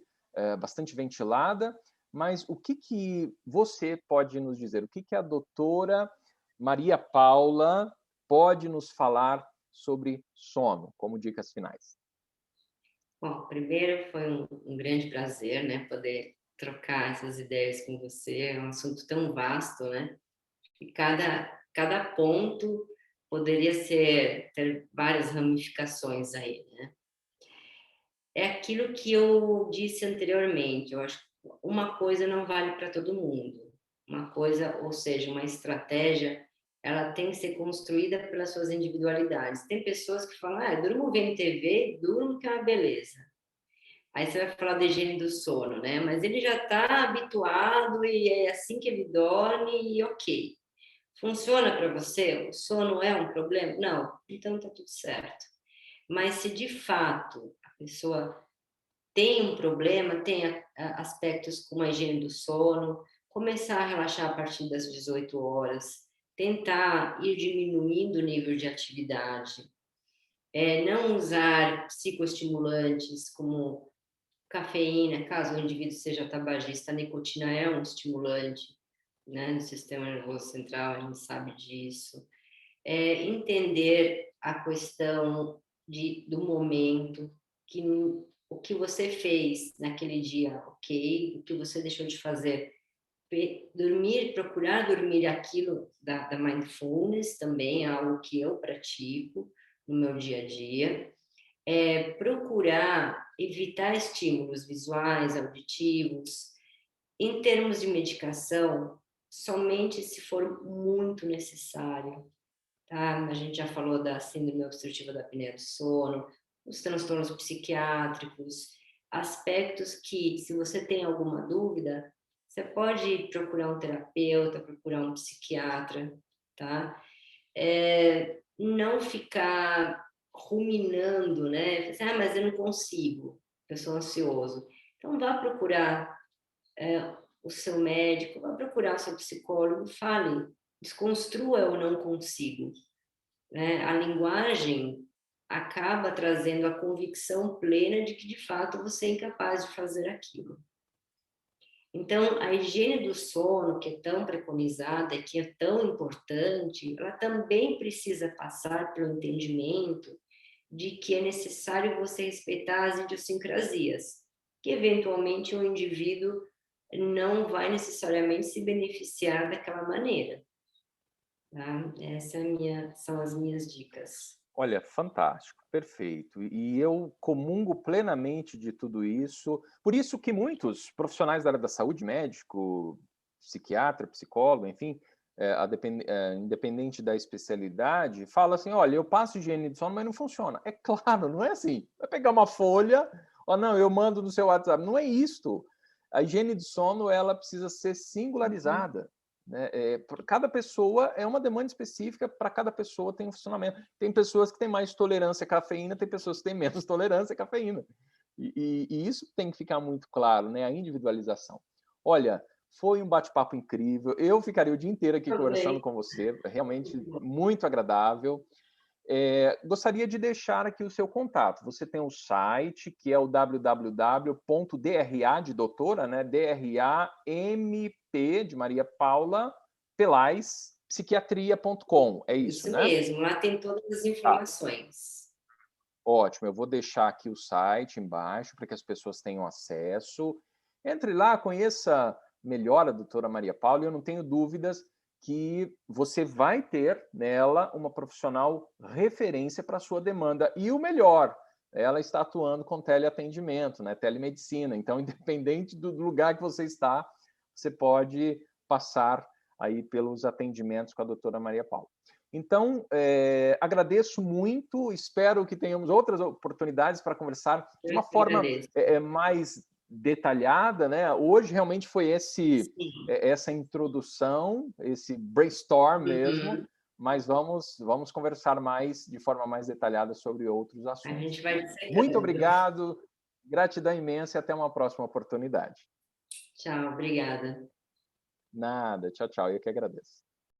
bastante ventilada, mas o que você pode nos dizer? O que a doutora Maria Paula pode nos falar sobre sono, como dicas finais? Bom, primeiro foi um grande prazer, né, poder trocar essas ideias com você. É um assunto tão vasto, né? E cada ponto poderia ter várias ramificações aí, né? É aquilo que eu disse anteriormente. Eu acho que uma coisa não vale para todo mundo. Uma coisa, ou seja, uma estratégia ela tem que ser construída pelas suas individualidades. Tem pessoas que falam, eu durmo vendo TV, durmo que é uma beleza. Aí você vai falar da higiene do sono, né? Mas ele já está habituado e é assim que ele dorme e ok. Funciona para você? O sono é um problema? Não, então está tudo certo. Mas se de fato a pessoa tem um problema, tem aspectos como a higiene do sono, começar a relaxar a partir das 18 horas, tentar ir diminuindo o nível de atividade, não usar psicoestimulantes como cafeína, caso o indivíduo seja tabagista, a nicotina é um estimulante, né, no sistema nervoso central, a gente sabe disso. Entender a questão do momento, que o que você fez naquele dia, ok, o que você deixou de fazer. Dormir, procurar dormir aquilo da mindfulness também é algo que eu pratico no meu dia a dia. Procurar evitar estímulos visuais, auditivos. Em termos de medicação, somente se for muito necessário, tá? A gente já falou da síndrome obstrutiva da apneia do sono, os transtornos psiquiátricos, aspectos que, se você tem alguma dúvida, você pode procurar um terapeuta, procurar um psiquiatra, tá? Não ficar ruminando, né? Mas eu não consigo, eu sou ansioso. Então, vá procurar o seu médico, vá procurar o seu psicólogo, fale, desconstrua eu não consigo, né? A linguagem acaba trazendo a convicção plena de que, de fato, você é incapaz de fazer aquilo. Então, a higiene do sono, que é tão preconizada e que é tão importante, ela também precisa passar pelo entendimento de que é necessário você respeitar as idiosincrasias, que eventualmente um indivíduo não vai necessariamente se beneficiar daquela maneira. Tá? São as minhas dicas. Olha, fantástico, perfeito. E eu comungo plenamente de tudo isso. Por isso que muitos profissionais da área da saúde, médico, psiquiatra, psicólogo, enfim, independente da especialidade, fala assim: olha, eu passo higiene de sono, mas não funciona. É claro, não é assim. Vai pegar uma folha, ou não, eu mando no seu WhatsApp. Não é isto. A higiene de sono, ela precisa ser singularizada. Né? Cada pessoa é uma demanda específica, para cada pessoa tem um funcionamento. Tem pessoas que têm mais tolerância à cafeína, tem pessoas que têm menos tolerância à cafeína. E isso tem que ficar muito claro, né? A individualização. Olha, foi um bate-papo incrível. Eu ficaria o dia inteiro aqui conversando com você, realmente muito agradável. Gostaria de deixar aqui o seu contato. Você tem um site que é o www.dra de doutora, né? DRAMP de Maria Paula Pelais psiquiatria.com. É isso, né? Isso mesmo, lá tem todas as Tá. informações. Ótimo, eu vou deixar aqui o site embaixo para que as pessoas tenham acesso. Entre lá, conheça melhor a doutora Maria Paula, e eu não tenho dúvidas que você vai ter nela uma profissional referência para a sua demanda. E o melhor, ela está atuando com teleatendimento, né? Telemedicina. Então, independente do lugar que você está, você pode passar aí pelos atendimentos com a doutora Maria Paula. Então, agradeço muito, espero que tenhamos outras oportunidades para conversar de uma forma mais detalhada, né? Hoje realmente foi essa introdução, esse brainstorm mesmo, mas vamos conversar mais de forma mais detalhada sobre outros assuntos. A gente vai dissecando. Muito obrigado, gratidão imensa e até uma próxima oportunidade. Tchau, obrigada. Nada, tchau, tchau, eu que agradeço.